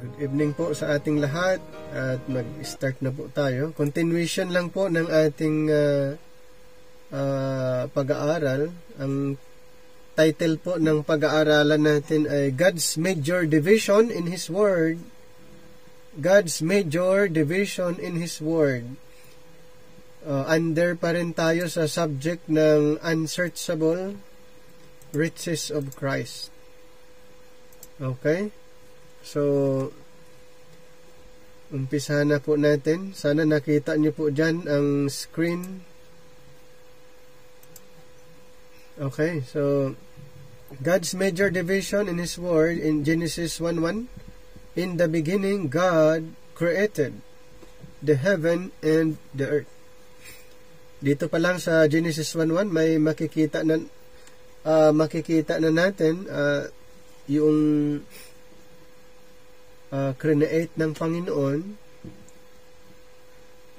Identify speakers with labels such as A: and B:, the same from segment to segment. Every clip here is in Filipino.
A: Good evening po sa ating lahat at mag-start na po tayo. Continuation lang po ng ating pag-aaral. Ang title po ng pag-aaralan natin ay God's Major Division in His Word. God's Major Division in His Word. Under pa rin tayo sa subject ng unsearchable riches of Christ. Okay? So, umpisa na po natin. Sana nakita niyo po dyan ang screen. Okay, so God's major division in His Word in Genesis 1:1. In the beginning, God created the heaven and the earth. Dito pa lang sa Genesis 1:1 may makikita na natin yung create ng Panginoon,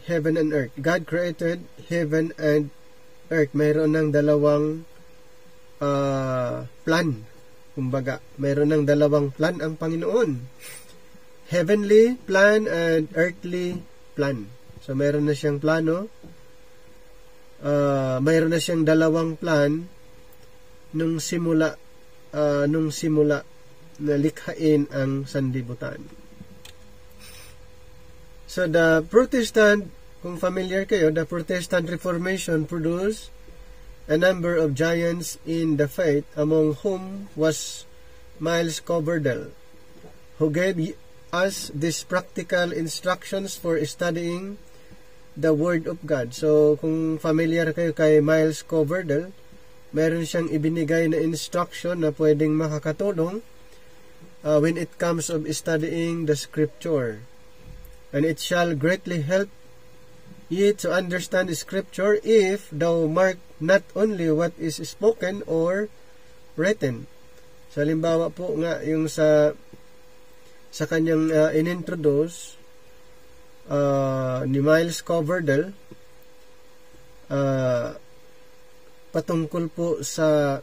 A: heaven and earth. God created heaven and earth. Mayroon ng dalawang plan. Kumbaga, mayroon ng dalawang plan ang Panginoon. Heavenly plan and earthly plan. So, mayroon na siyang plano. Mayroon na siyang dalawang plan nung simula na likhain ang sanlibutan. So the Protestant, kung familiar kayo, the Protestant Reformation produced a number of giants in the faith, among whom was Miles Coverdale, who gave us these practical instructions for studying the Word of God. So kung familiar kayo kay Miles Coverdale, meron siyang ibinigay na instruction na pwedeng makakatulong when it comes of studying the Scripture. And it shall greatly help ye to understand the Scripture if thou mark not only what is spoken or written. So, halimbawa po nga yung sa kanyang inintroduce ni Miles Coverdale patungkol po sa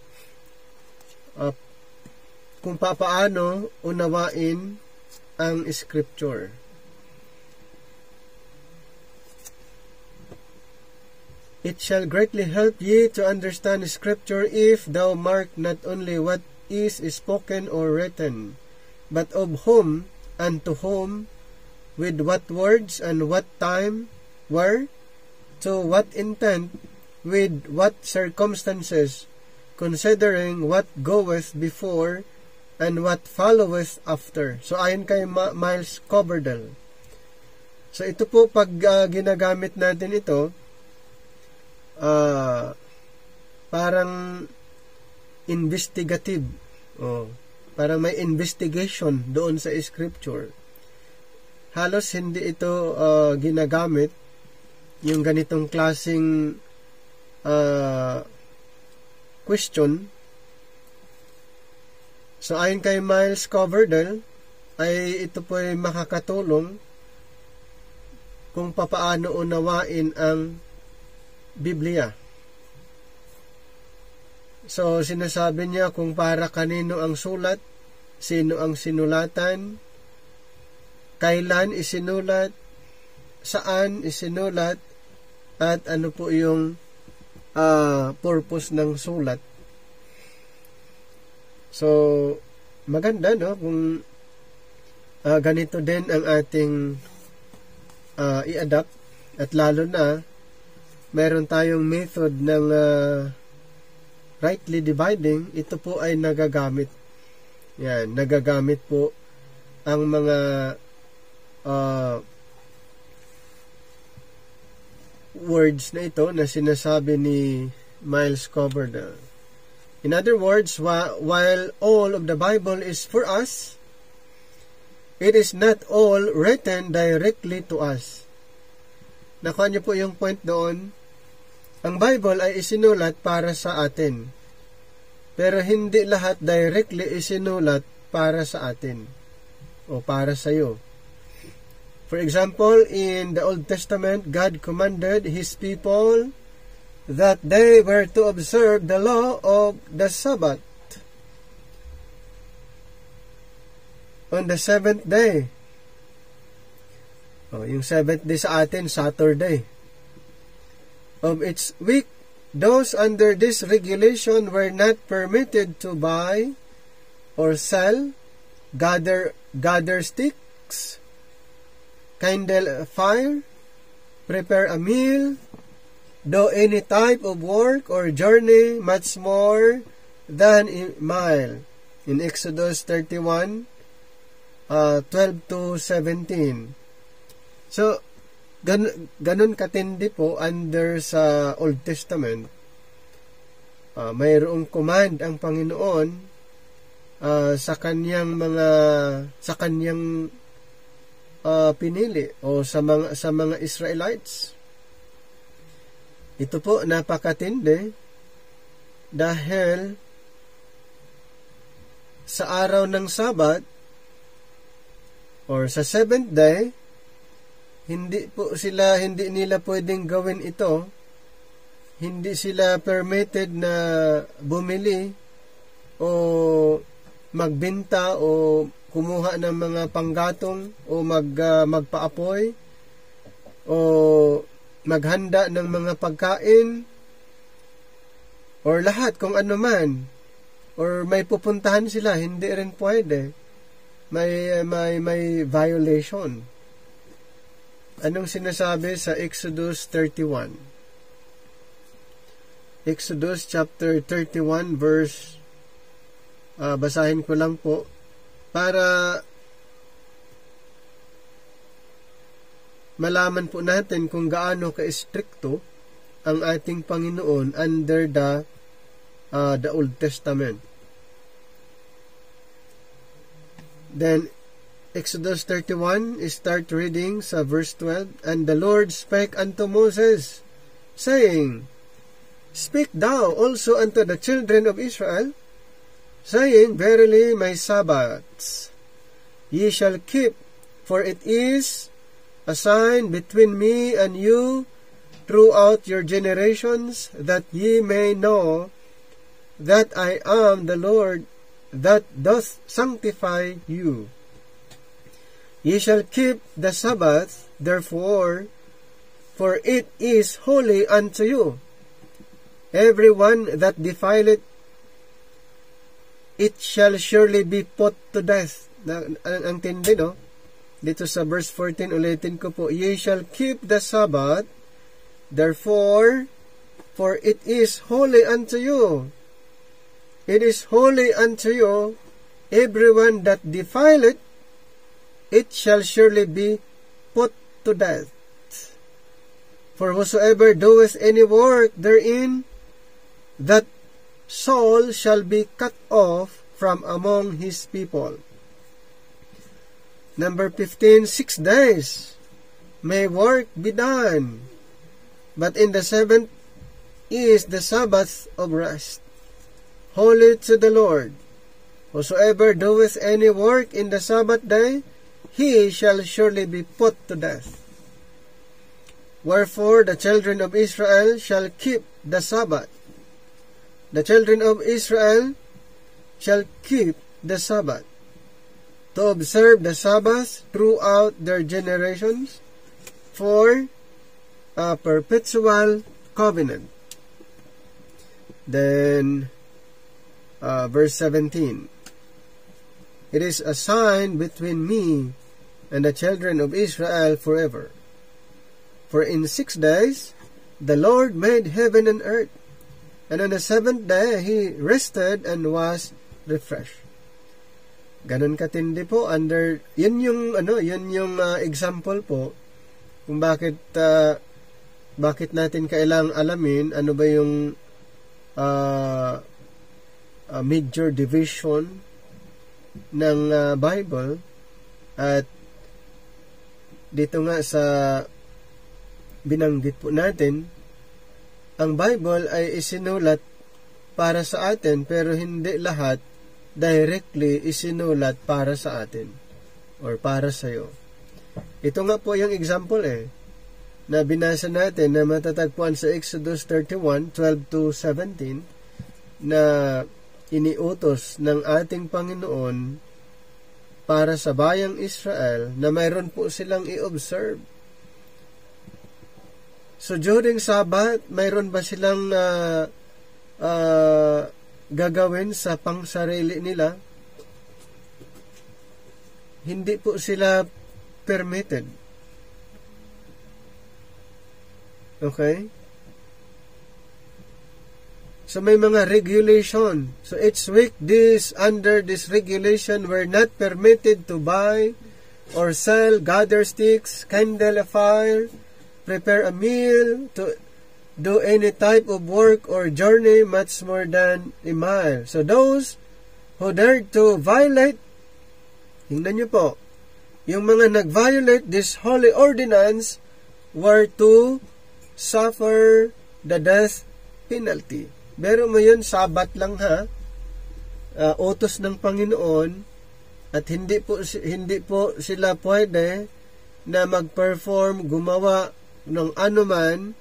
A: kung paano unawain ang Scripture. It shall greatly help ye to understand Scripture if thou mark not only what is spoken or written, but of whom and to whom, with what words and what time, where, to what intent, with what circumstances, considering what goeth before and what followeth after. So, ayon kay Miles Coverdale. So, ito po, pag ginagamit natin ito, parang investigative. Parang may investigation doon sa Scripture. Halos hindi ito ginagamit yung ganitong klaseng question. So, ayon kay Miles Coverdale, ay ito po ay makakatulong kung papaano unawain ang Biblia. So, sinasabi niya kung para kanino ang sulat, sino ang sinulatan, kailan isinulat, saan isinulat, at ano po yung purpose ng sulat. So, maganda, no? Kung ganito din ang ating i-adapt, at lalo na meron tayong method ng rightly dividing, ito po ay nagagamit. Yan, nagagamit po ang mga words na ito na sinasabi ni Miles Coverdale. In other words, while all of the Bible is for us, it is not all written directly to us. Nakuha niyo po yung point doon. Ang Bible ay isinulat para sa atin. Pero hindi lahat directly isinulat para sa atin o para sa iyo. For example, in the Old Testament, God commanded His people that they were to observe the law of the Sabbath. on the seventh day. Yung seventh day sa atin, Saturday. Of its week, those under this regulation were not permitted to buy or sell, gather sticks, kindle a fire, prepare a meal, do any type of work or journey much more than a mile. In Exodus 31, 12 to 17. So, ganun katindi po under sa Old Testament. Mayroong command ang Panginoon sa kanyang pinili o sa mga Israelites. Ito po napakatindi dahil sa araw ng Sabat or sa seventh day, hindi nila pwedeng gawin ito. Hindi sila permitted na bumili o magbenta o kumuha ng mga panggatong o magpaapoy o maghanda ng mga pagkain or lahat kung ano man, or may pupuntahan sila, hindi rin pwede. May violation. Anong sinasabi sa Exodus 31? Exodus chapter 31 verse, basahin ko lang po para malaman po natin kung gaano ka-stricto ang ating Panginoon under the Old Testament. Then Exodus 31, start reading sa verse 12. And the Lord spake unto Moses, saying, Speak thou also unto the children of Israel, saying, Verily my Sabbaths ye shall keep, for it is a sign between me and you throughout your generations, that ye may know that I am the Lord that doth sanctify you. Ye shall keep the Sabbath, therefore, for it is holy unto you. Every one that defileth it shall surely be put to death. Ang tindi, no? Dito sa verse 14, ulitin ko po. Ye shall keep the Sabbath, therefore, for it is holy unto you. It is holy unto you. Every one that defileth it shall surely be put to death. For whosoever doeth any work therein, that soul shall be cut off from among his people. Number 15, 6 days may work be done, but in the seventh is the Sabbath of rest, holy to the Lord. Whosoever doeth any work in the Sabbath day, he shall surely be put to death. Wherefore the children of Israel shall keep the Sabbath. The children of Israel shall keep the Sabbath, to observe the Sabbath throughout their generations, for a perpetual covenant. Then, verse 17. It is a sign between me and the children of Israel forever. For in 6 days the Lord made heaven and earth, and on the seventh day He rested and was refreshed. Ganon katindi po under, yun yung example po kung bakit natin kailangang alamin ano ba yung major division ng Bible. At dito nga sa binanggit po natin, ang Bible ay isinulat para sa atin, pero hindi lahat directly isinulat para sa atin or para sa iyo. Ito nga po yung example na binasa natin na matatagpuan sa Exodus 31, 12 to 17, na iniutos ng ating Panginoon para sa bayang Israel na mayroon po silang i-observe. So during Sabbath, mayroon ba silang gagawin sa pangsarili nila? Hindi po sila permitted. Okay? So may mga regulation. So each week, under this regulation, we're not permitted to buy or sell, gather sticks, kindle a fire, prepare a meal, to do any type of work or journey much more than a mile. So those who dared to violate, tingnan nyo po, yung mga nag-violate this holy ordinance were to suffer the death penalty. Pero mo yun, Sabat lang ha, utos ng Panginoon, at hindi po sila pwede na mag-perform, gumawa ng anuman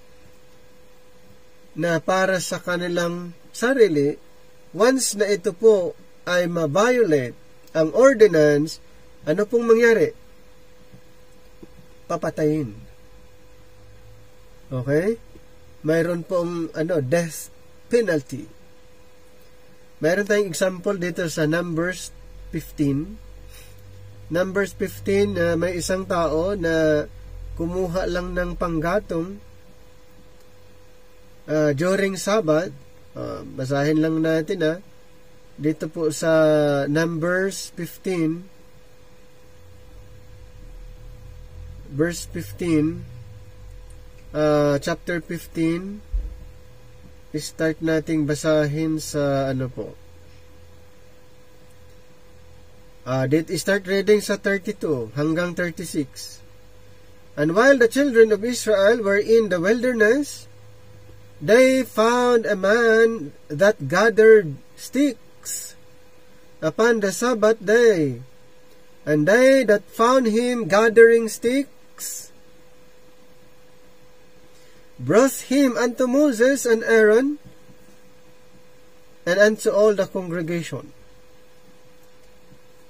A: na para sa kanilang sarili. Once na ito po ay ma-violate ang ordinance, ano pong mangyari? Papatayin. Okay? Mayroon pong death penalty. Mayroon tayong example dito sa Numbers 15. Numbers 15, may isang tao na kumuha lang ng panggatong during Sabbath. Basahin lang natin dito po sa Numbers 15, verse 15, chapter 15. Start nating basahin sa start reading sa 32 hanggang 36. And while the children of Israel were in the wilderness, they found a man that gathered sticks upon the Sabbath day. And they that found him gathering sticks brought him unto Moses and Aaron, and unto all the congregation.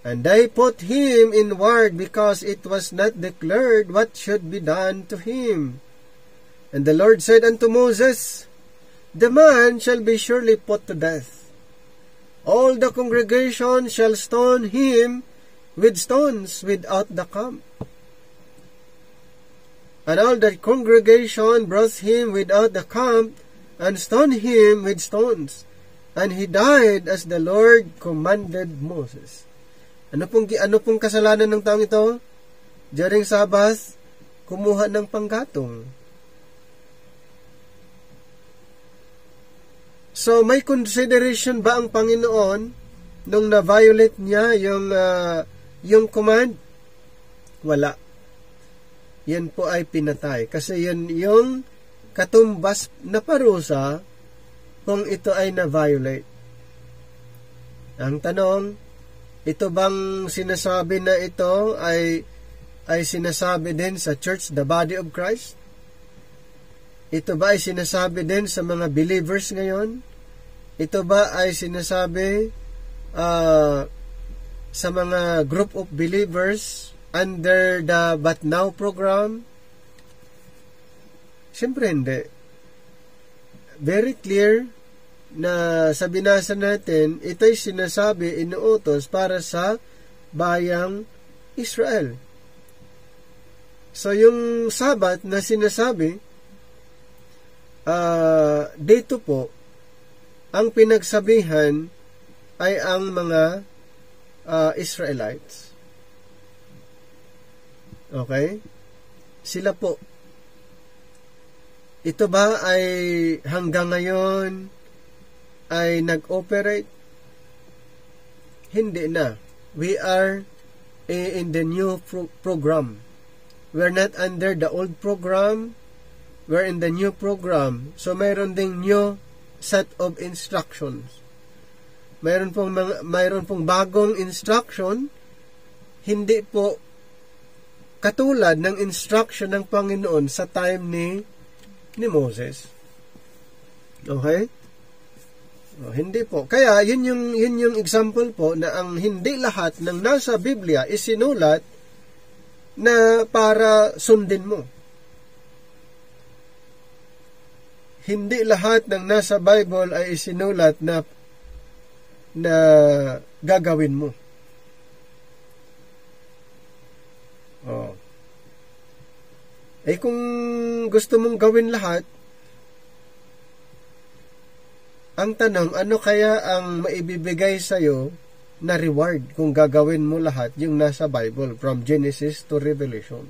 A: And they put him in ward, because it was not declared what should be done to him. And the Lord said unto Moses, The man shall be surely put to death. All the congregation shall stone him with stones without the camp. And all the congregation brought him without the camp, and stoned him with stones. And he died as the Lord commanded Moses. Ano pong kasalanan ng taong ito? During Sabbath, kumuha ng panggatong. So, may consideration ba ang Panginoon nung na-violate niya yung command? Wala. Yan po ay pinatay. Kasi yan yung katumbas na parusa kung ito ay na-violate. Ang tanong, ito bang sinasabi na ito ay sinasabi din sa church, the body of Christ? Ito ba ay sinasabi din sa mga believers ngayon? Ito ba ay sinasabi sa mga group of believers under the But Now program? Siyempre hindi. Very clear na sa binasa natin, ito'y sinasabi, inuutos para sa bayang Israel. So yung Sabat na sinasabi, dito po, ang pinagsabihan ay ang mga Israelites. Okay? Sila po. Ito ba ay hanggang ngayon ay nag-operate? Hindi na. We are in the new program. We're not under the old program. We're in the new program. So mayroon ding new set of instructions. Mayroon pong bagong instruction. Hindi po katulad ng instruction ng Panginoon sa time ni Moses. Okay? Hindi po. Kaya yun yung example po na ang hindi lahat ng nasa Biblia isinulat na para sundin mo. Hindi lahat ng nasa Bible ay isinulat na gagawin mo. Kung gusto mong gawin lahat, ang tanong, ano kaya ang maibibigay sa'yo na reward kung gagawin mo lahat yung nasa Bible from Genesis to Revelation?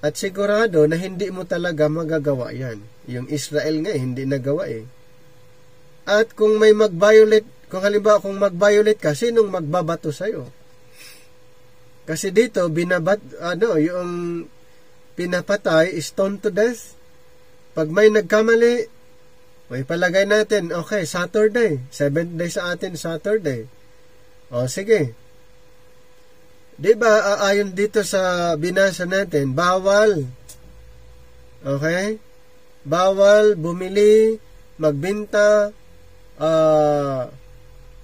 A: At sigurado na hindi mo talaga magagawa yan. Yung Israel nga, hindi nagawa eh. At kung may mag-violate, kung halimbawa kung mag-violate ka, sinong magbabato sa'yo? Kasi dito, yung pinapatay, stone to death. Pag may nagkamali, may palagay natin, okay, Saturday. 7th day sa atin, Saturday. Sige. Diba, ayon dito sa binasa natin, bawal. Okay? Bawal bumili, magbenta,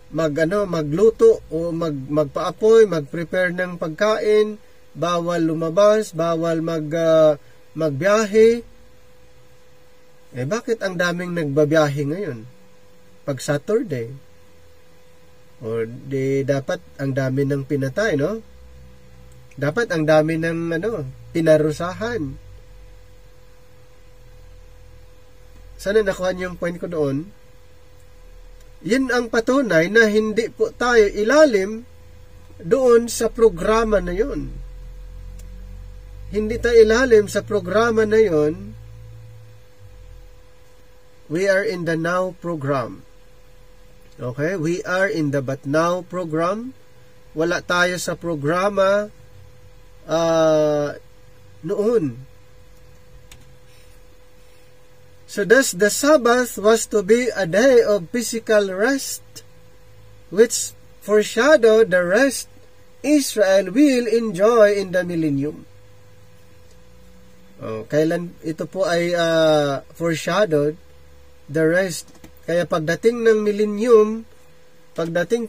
A: magluto o magpaapoy, mag-prepare ng pagkain, bawal lumabas, bawal magbiyahe. Bakit ang daming nagbabiyahe ngayon? Pag Saturday. O dapat ang dami ng pinatay, no? Dapat ang dami ng pinarusahan. Sana nakuha niyo yung point ko doon. Yun ang patunay na hindi po tayo ilalim doon sa programa na yun. Hindi tayo ilalim sa programa na yun. We are in the Now program. Okay? We are in the But Now program. Wala tayo sa programa noon. So thus the Sabbath was to be a day of physical rest, which foreshadowed the rest Israel will enjoy in the millennium. Kailan ito po ay foreshadowed, the rest. Kaya pagdating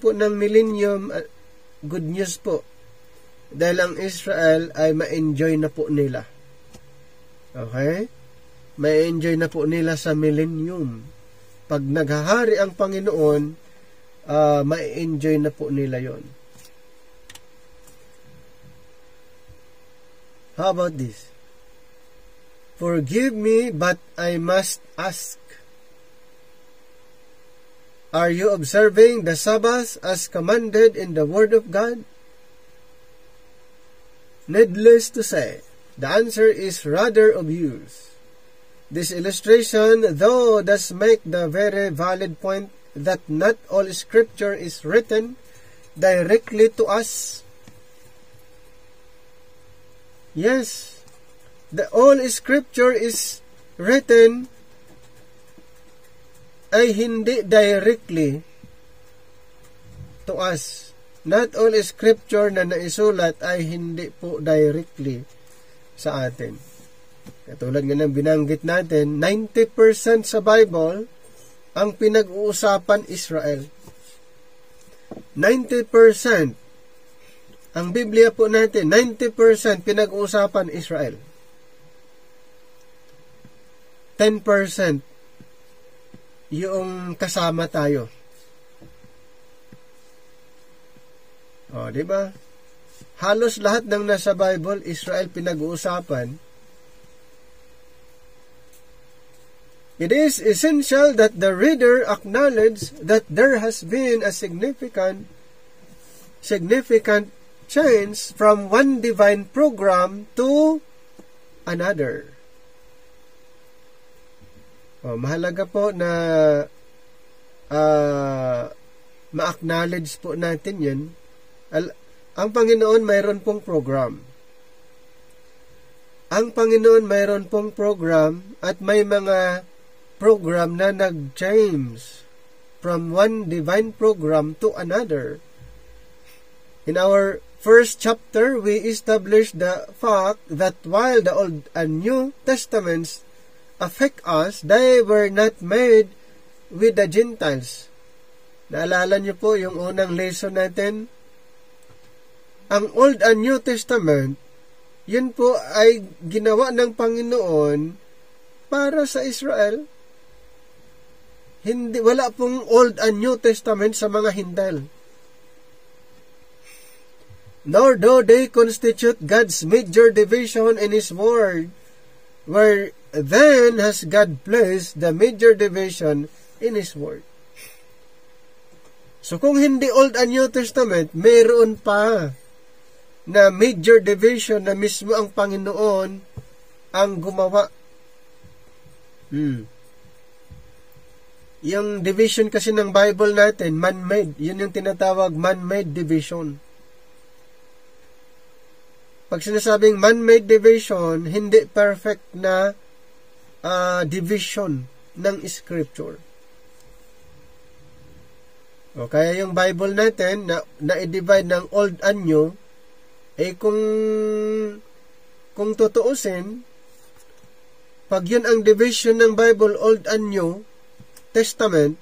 A: po ng millennium, good news po. Dahil ang Israel ay ma-enjoy na po nila. Okay? Ma-enjoy na po nila sa millennium. Pag naghahari ang Panginoon, ma-enjoy na po nila yon. How about this? Forgive me, but I must ask. Are you observing the Sabbath as commanded in the Word of God? Needless to say, the answer is rather obvious. This illustration, though, does make the very valid point that not all Scripture is written directly to us. Yes, all Scripture is written ay hindi directly to us. Not all Scripture na naisulat ay hindi po directly sa atin. Katulad nga ng binanggit natin, 90% sa Bible ang pinag-uusapan Israel. 90%. Ang Biblia po natin, 90% pinag-uusapan Israel. 10% yung kasama tayo. Di ba? Halos lahat ng nasa Bible, Israel pinag-uusapan. It is essential that the reader acknowledge that there has been a significant change from one divine program to another. Mahalaga po na ma-acknowledge po natin yun. Ang Panginoon mayroon pong program. Ang Panginoon mayroon pong program at may mga program na nag-change from one divine program to another. In our first chapter, we established the fact that while the Old and New Testaments affect us, they were not made with the Gentiles. Naalala niyo po yung unang lesson natin? Ang Old and New Testament, yun po ay ginawa ng Panginoon para sa Israel. Wala pong Old and New Testament sa mga Hintil. Nor do they constitute God's major division in His Word, where then has God placed the major division in His Word. So kung hindi Old and New Testament, mayroon pa na major division na mismo ang Panginoon ang gumawa. Yung division kasi ng Bible natin, man-made. Yun yung tinatawag man-made division. Pag sinasabing man-made division, hindi perfect na division ng Scripture. O, kaya yung Bible natin, na i-divide ng Old and New, kung tutuusin, pag yun ang division ng Bible, Old and New Testament,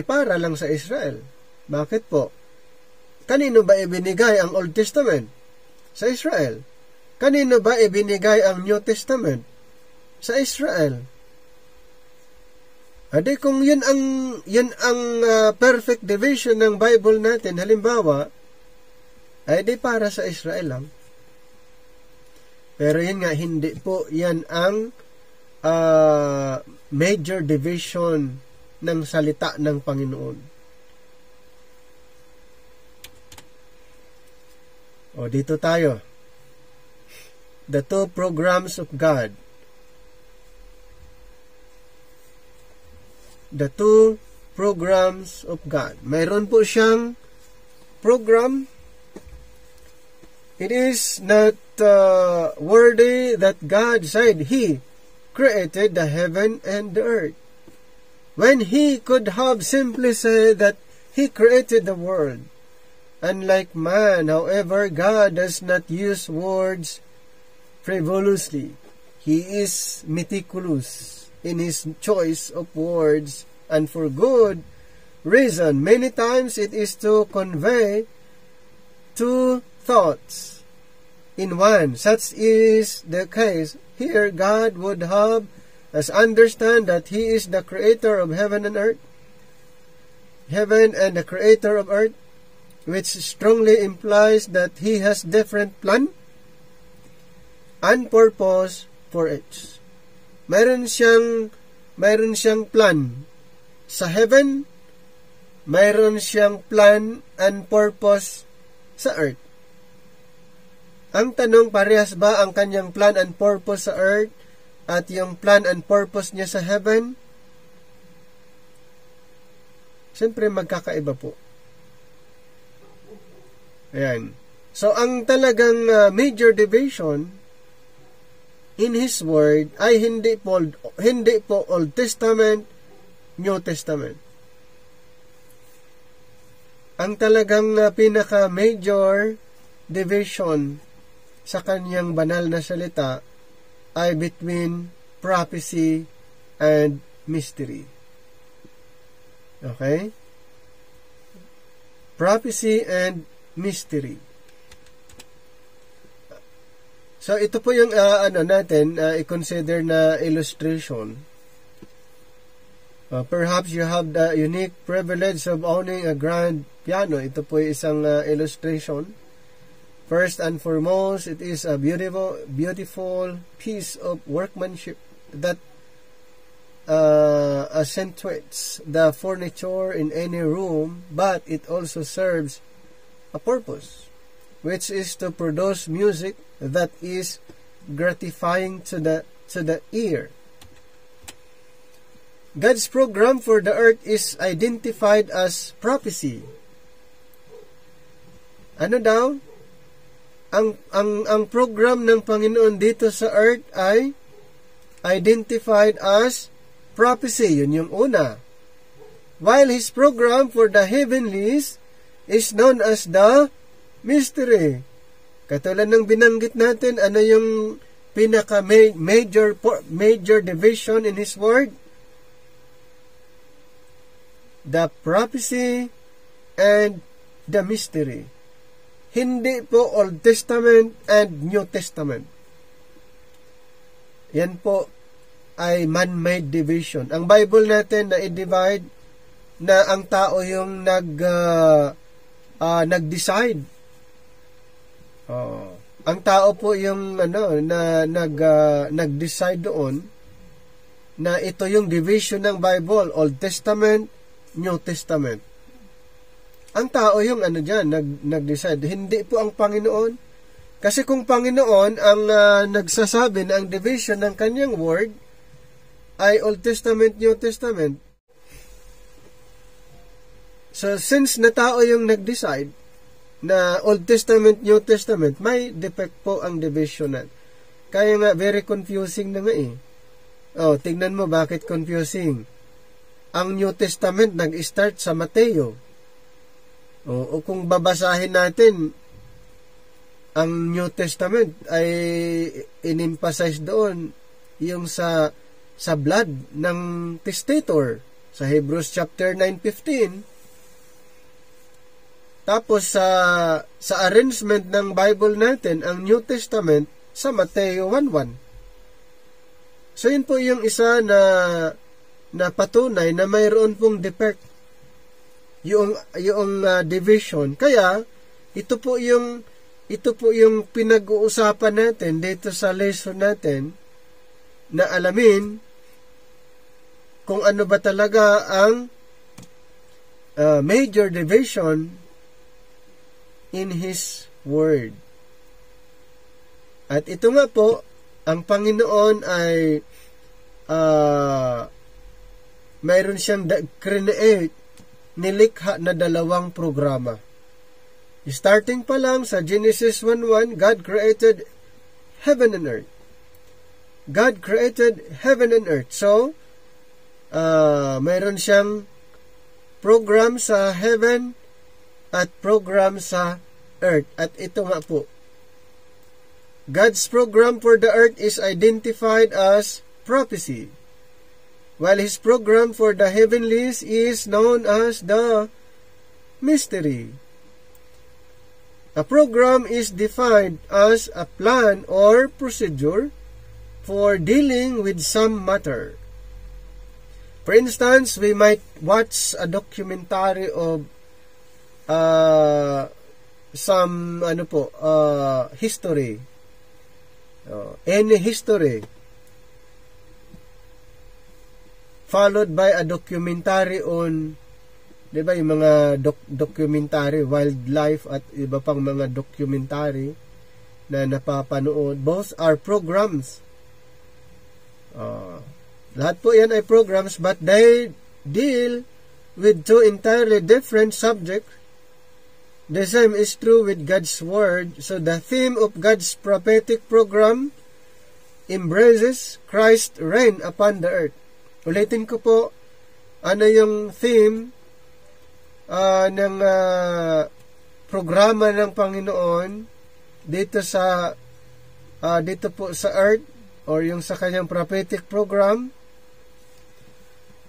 A: para lang sa Israel. Bakit po? Kanino ba ibinigay ang Old Testament? Sa Israel. Kanino ba ibinigay ang New Testament? Sa Israel. Adi kung yun ang perfect division ng Bible natin, halimbawa, ay di para sa Israel lang. Pero yun nga, hindi po yan ang major division ng salita ng Panginoon. O, dito tayo. The two programs of God. The two programs of God. Mayroon po siyang program. It is not worthy that God said He created the heaven and the earth, when He could have simply said that He created the world. Unlike man, however, God does not use words frivolously. He is meticulous in His choice of words, and for good reason. Many times it is to convey two thoughts in one. Such is the case here. God would have us understand that He is the creator of heaven and earth, heaven and the creator of earth, which strongly implies that He has different plan and purpose for each. Mayroon siyang plan sa heaven, mayroon siyang plan and purpose sa earth. Ang tanong, parehas ba ang kanyang plan and purpose sa earth at yung plan and purpose niya sa heaven? Siyempre magkakaiba po. Ayan. So, ang talagang major division in His Word ay hindi po Old Testament, New Testament. Ang talagang pinaka-major division sa kanyang banal na salita ay between prophecy and mystery. Okay? Prophecy and mystery. So, ito po yung i-consider na illustration. Perhaps you have the unique privilege of owning a grand piano. Ito po yung isang illustration. First and foremost, it is a beautiful piece of workmanship that accentuates the furniture in any room, but it also serves a purpose, which is to produce music that is gratifying to the ear. God's program for the earth is identified as prophecy. Ano daw? Ang program ng Panginoon dito sa earth ay identified as prophecy. Yun yung una. While His program for the heavenlies is known as the mystery. Katulad ng binanggit natin, ano yung pinaka major division in His Word? The prophecy and the mystery. Hindi po Old Testament and New Testament. Yan po ay man-made division. Ang Bible natin na i-divide na ang tao yung nag-decide. Ang tao po yung nag-decide doon na ito yung division ng Bible, Old Testament, New Testament. Ang tao yung nag-decide. Hindi po ang Panginoon. Kasi kung Panginoon ang nagsasabi na ang division ng kanyang word ay Old Testament, New Testament. So, since na tao yung nag-decide na Old Testament, New Testament, may defect po ang division na. Kaya nga, very confusing na nga eh. Tingnan mo bakit confusing. Ang New Testament nag-start sa Mateo. O kung babasahin natin, ang New Testament ay in-emphasize doon yung sa blood ng testator sa Hebrews chapter 9:15. Tapos sa arrangement ng Bible natin, ang New Testament sa Mateo 1:1. So yun po yung isa na patunay na mayroon pong defect yung division. Kaya ito po yung pinag-uusapan natin dito sa lesson natin na alamin kung ano ba talaga ang major division in His Word. At ito nga po, ang Panginoon ay mayroon siyang create, nilikha na 2 programa. Starting pa lang sa Genesis 1:1, God created heaven and earth. God created heaven and earth. So, mayroon siyang program sa heaven at program sa earth. At ito nga po, God's program for the earth is identified as prophecy, while His program for the heavenlies is known as the mystery. A program is defined as a plan or procedure for dealing with some matter. For instance, we might watch a documentary of some history. Any history. Followed by a documentary on, di ba, yung mga documentary, wildlife at iba pang mga documentary na napapanood. Both are programs. Lahat po yan ay programs, but they deal with 2 entirely different subjects. The same is true with God's Word. So the theme of God's prophetic program embraces Christ's reign upon the earth. Ulitin ko po, ano yung theme ng programa ng Panginoon dito po sa earth, or yung sa kanyang prophetic program?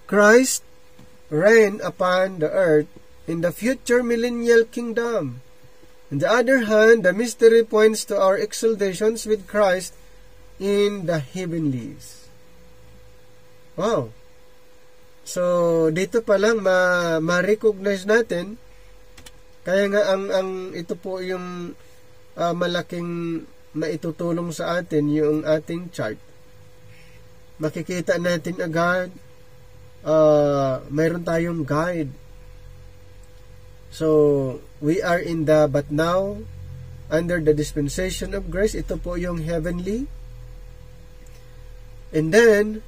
A: Christ reign upon the earth in the future millennial kingdom. On the other hand, the mystery points to our exaltations with Christ in the heavenlies. Wow! So, dito pa lang ma-recognize natin, kaya nga ito po yung malaking maitutulong sa atin, yung ating chart. Makikita natin agad, mayroon tayong guide. So, we are in but now, under the dispensation of grace. Ito po yung heavenly. And then,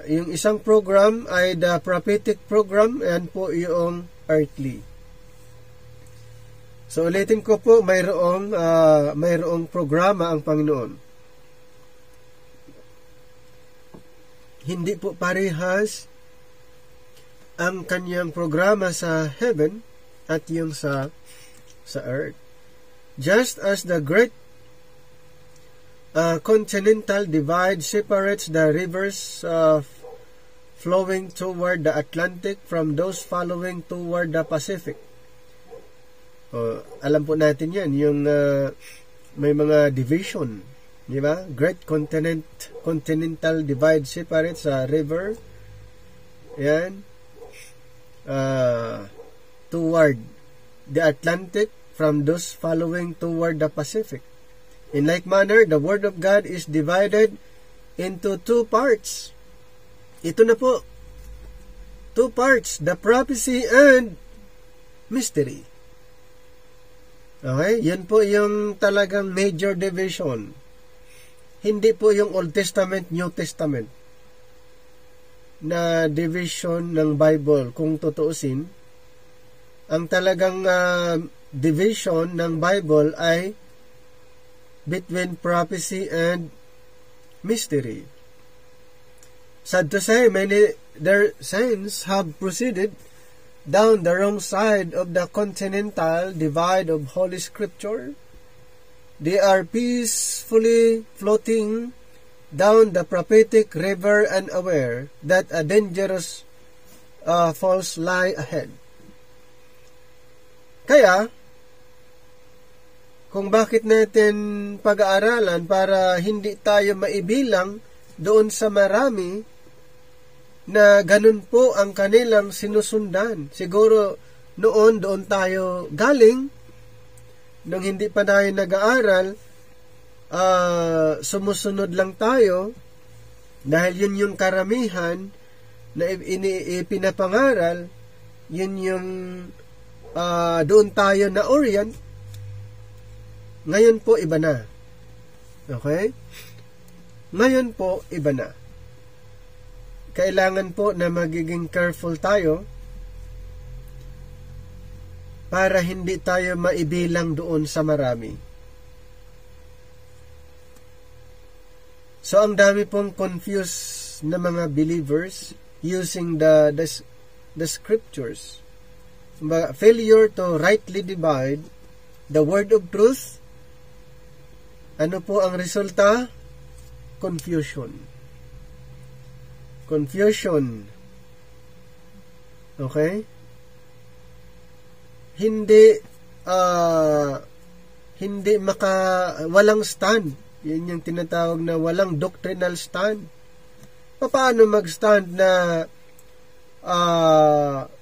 A: yung isang program ay the prophetic program, and po yung earthly. So, ulitin ko po, mayroong programa ang Panginoon. Hindi po parehas ang kanyang programa sa heaven at yung sa earth. Just as the great continental divide separates the rivers flowing toward the Atlantic from those following toward the Pacific. Alam po natin yan, yung may mga division, di ba? Great continental divide separates a river, yan, toward the Atlantic from those following toward the Pacific. In like manner, the Word of God is divided into two parts. Ito na po, two parts, the prophecy and mystery. Okay, yan po yung talagang major division. Hindi po yung Old Testament, New Testament na division ng Bible. Kung tutuusin, ang talagang division ng Bible ay between prophecy and mystery. Sad to say, many their saints have proceeded down the wrong side of the continental divide of Holy Scripture. They are peacefully floating down the prophetic river and aware that a dangerous falls lie ahead. Kaya, kung bakit natin pag-aaralan para hindi tayo maibilang doon sa marami na ganun po ang kanilang sinusundan. Siguro noon doon tayo galing, nung hindi pa tayo nag-aaral, sumusunod lang tayo dahil yun yung karamihan na ipinapangaral, yun yung doon tayo na orient. Ngayon po iba na. Okay? Ngayon po iba na. Kailangan po na magiging careful tayo para hindi tayo maibilang doon sa marami. So, ang dami pong confused na mga believers using the scriptures. Failure to rightly divide the word of truth. Ano po ang resulta? Confusion. Confusion. Okay? Hindi walang stand. Yan yung tinatawag na walang doctrinal stand. Paano mag-stand na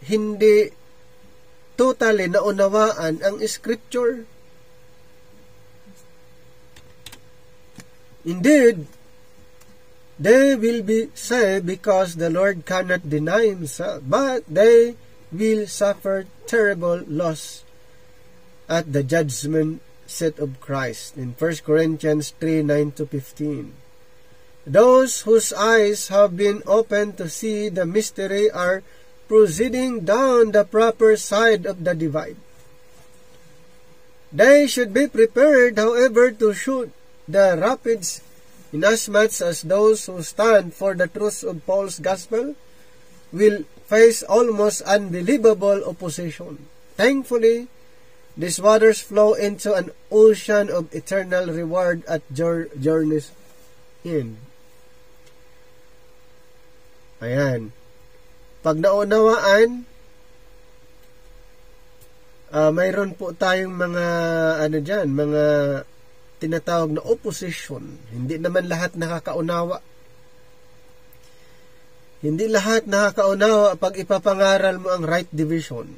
A: hindi totally naunawaan ang scripture? Indeed, they will be saved because the Lord cannot deny himself, but they will suffer terrible loss at the judgment seat of Christ in 1 Corinthians 3:9-15. Those whose eyes have been opened to see the mystery are proceeding down the proper side of the divide. They should be prepared, however, to shoot the rapids, inasmuch as those who stand for the truth of Paul's gospel will face almost unbelievable opposition. Thankfully, these waters flow into an ocean of eternal reward at journey's end. Ayan. Pag naunawaan, mayroon po tayong mga mga tinatawag na opposition. Hindi naman lahat nakakaunawa. Hindi lahat nakakaunawa pag ipapangaral mo ang right division.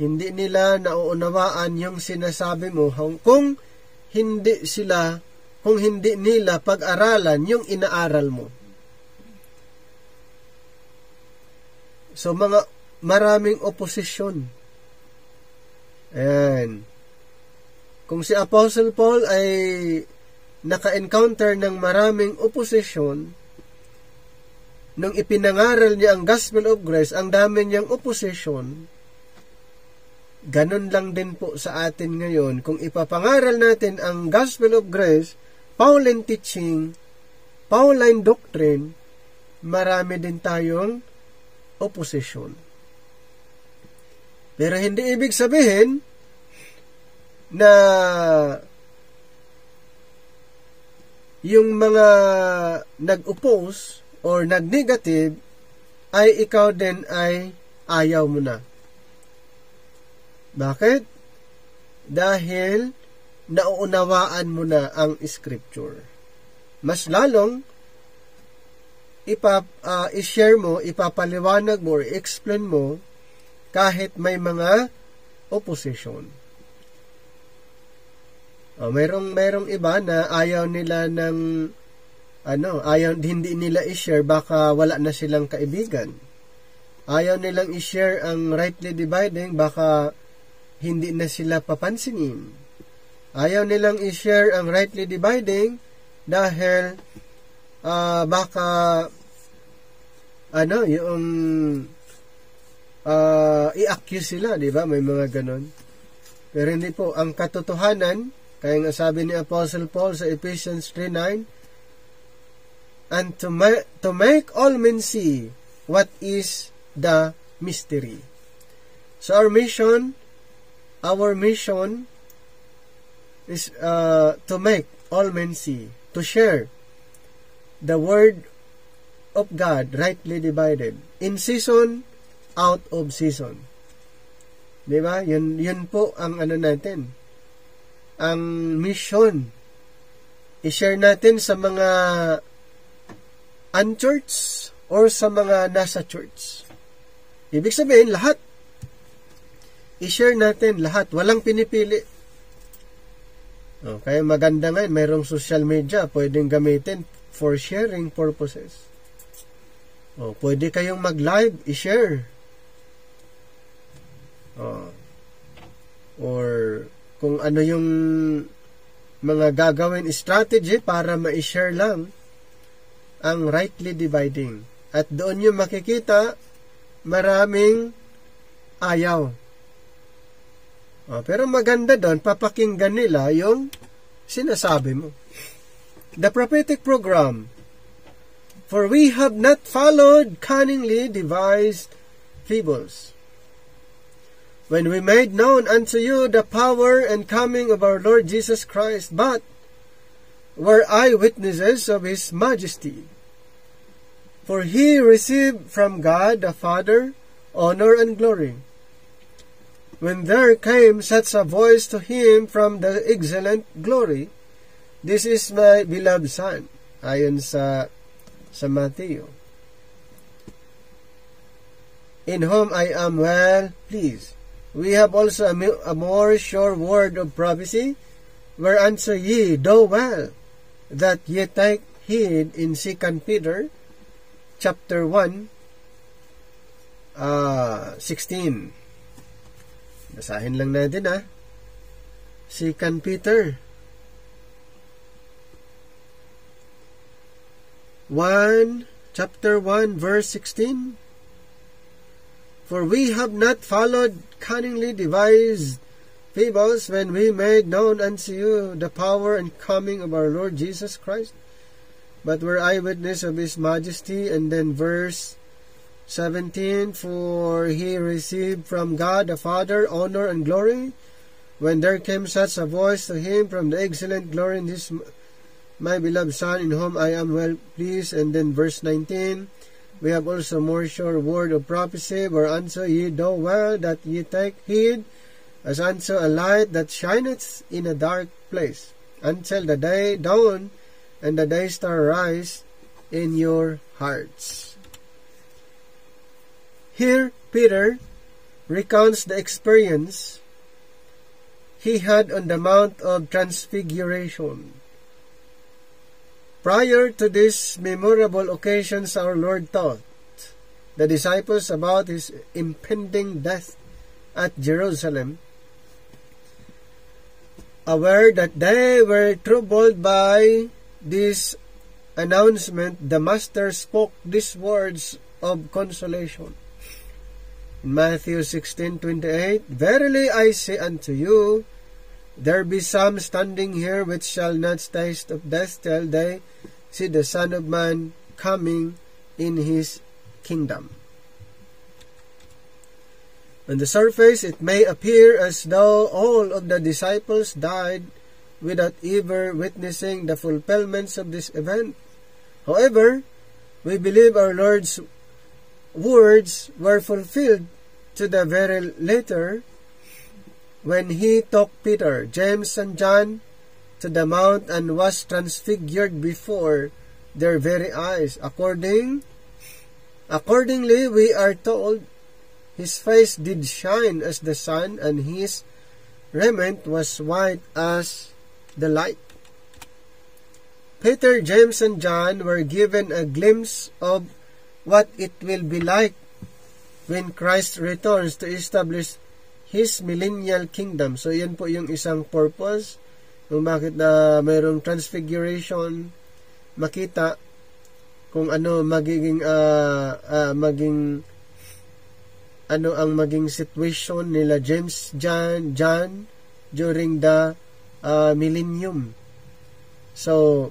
A: Hindi nila nauunawaan yung sinasabi mo kung hindi nila pag-aralan yung inaaral mo. So, maraming opposition. Ayan. Kung si Apostle Paul ay naka-encounter ng maraming opposition, nung ipinangaral niya ang Gospel of Grace, ang dami niyang opposition, ganun lang din po sa atin ngayon. Kung ipapangaral natin ang Gospel of Grace, Pauline teaching, Pauline doctrine, marami din tayong opposition. Pero hindi ibig sabihin na yung mga nag-oppose or nag-negative ay ikaw din ay ayaw mo na. Bakit? Dahil nauunawaan mo na ang scripture. Mas lalong i-share mo, ipapaliwanag mo, or explain mo kahit may mga opposition. Mayroong iba na ayaw nila ng hindi nila i-share, baka wala na silang kaibigan. Ayaw nilang i-share ang rightly dividing, baka hindi na sila papansinin. Ayaw nilang i-share ang rightly dividing dahil baka i-accuse sila, di ba? May mga ganon. Pero hindi po. Ang katotohanan, kaya nga sabi ni Apostle Paul sa Ephesians 3:9, and to make all men see what is the mystery. So our mission is to make all men see, to share the word of God rightly divided, in season, out of season. Di ba? Yun po ang natin. Ang mission. I-share natin sa mga unchurch or sa mga nasa church. Ibig sabihin, lahat. I-share natin lahat. Walang pinipili. Kaya maganda ngayon, mayroong social media, pwedeng gamitin for sharing purposes. Pwede kayong mag-live, i-share. Or kung ano yung mga gagawin strategy para ma-share lang ang rightly dividing. At doon yung makikita maraming ayaw. Pero maganda doon, papakinggan nila yung sinasabi mo. The prophetic program. For we have not followed cunningly devised fables, when we made known unto you the power and coming of our Lord Jesus Christ, but were eyewitnesses of his majesty. For he received from God the Father honor and glory, when there came such a voice to him from the excellent glory, this is my beloved Son, ayon sa Matthew, in whom I am well pleased. We have also a more sure word of prophecy, whereunto ye do well, that ye take heed, in 2 Peter, chapter 1, 16. Basahin lang natin 2 Peter 1, chapter 1, verse 16. For we have not followed cunningly devised fables, when we made known unto you the power and coming of our Lord Jesus Christ, but were eyewitness of his majesty. And then verse 17, for he received from God the Father honor and glory, when there came such a voice to him from the excellent glory, in this my beloved Son, in whom I am well pleased. And then verse 19, we have also more sure word of prophecy, whereunto ye do well, that ye take heed, as unto a light that shineth in a dark place, until the day dawn and the day star rise in your hearts. Here, Peter recounts the experience he had on the Mount of Transfiguration. Prior to this memorable occasions, our Lord taught the disciples about his impending death at Jerusalem, aware that they were troubled by this announcement. The Master spoke these words of consolation. In Matthew 16:28, verily I say unto you, there be some standing here which shall not taste of death till they see the Son of Man coming in his kingdom. On the surface, it may appear as though all of the disciples died without ever witnessing the fulfillments of this event. However, we believe our Lord's words were fulfilled to the very letter when He took Peter, James, and John to the mount and was transfigured before their very eyes. Accordingly, we are told, His face did shine as the sun, and His raiment was white as the light. Peter, James, and John were given a glimpse of what it will be like when Christ returns to establish His millennial kingdom. So, yan po yung isang purpose kung bakit na mayroong transfiguration, makita kung ano magiging ang maging situation nila James, John during the millennium. So,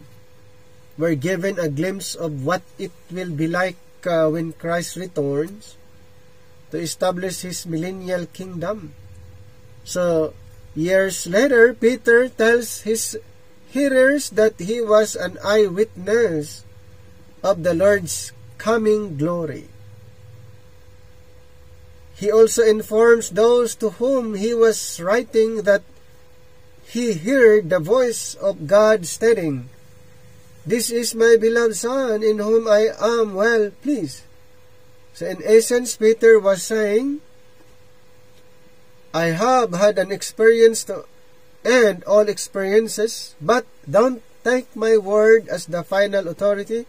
A: we're given a glimpse of what it will be like when Christ returns to establish His millennial kingdom. So, years later, Peter tells his hearers that he was an eyewitness of the Lord's coming glory. He also informs those to whom he was writing that he heard the voice of God stating, "This is my beloved Son, in whom I am well pleased." So in essence, Peter was saying, I have had an experience to end all experiences, but don't take my word as the final authority.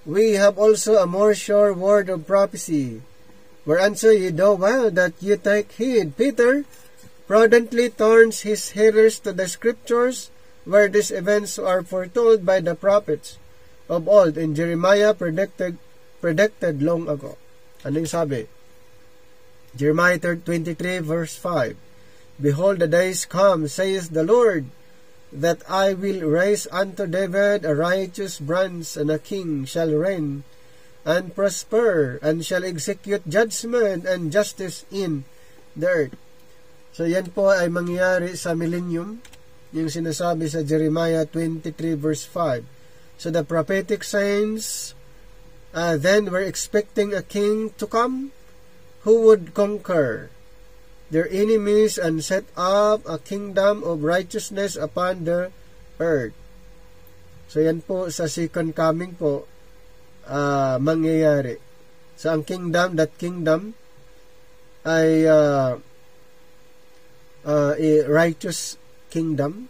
A: We have also a more sure word of prophecy, whereunto you do well that you take heed. Peter prudently turns his hearers to the scriptures, where these events are foretold by the prophets of old, and Jeremiah predicted long ago. Ano yung sabi? Jeremiah 23 verse 5, Behold, the days come, says the Lord, that I will raise unto David a righteous branch, and a king shall reign and prosper, and shall execute judgment and justice in the earth. So yan po ay mangyayari sa millennium, yung sinasabi sa Jeremiah 23 verse 5. So the prophetic signs then were expecting a king to come who would conquer their enemies and set up a kingdom of righteousness upon the earth. So yan po sa second coming po mangyayari. So ang kingdom, that kingdom ay a righteous kingdom.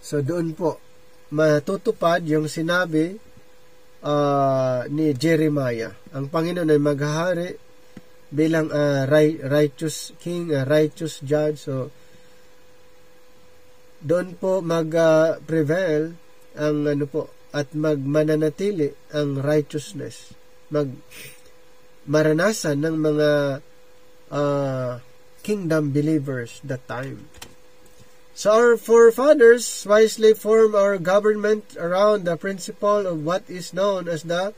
A: So doon po matutupad yung sinabi ni Jeremiah. Ang Panginoon ay maghahari bilang righteous king, righteous judge. So doon po mag-prevail ang at magmananatili ang righteousness. Maranasan ng mga kingdom believers that time. So our forefathers wisely formed our government around the principle of what is known as the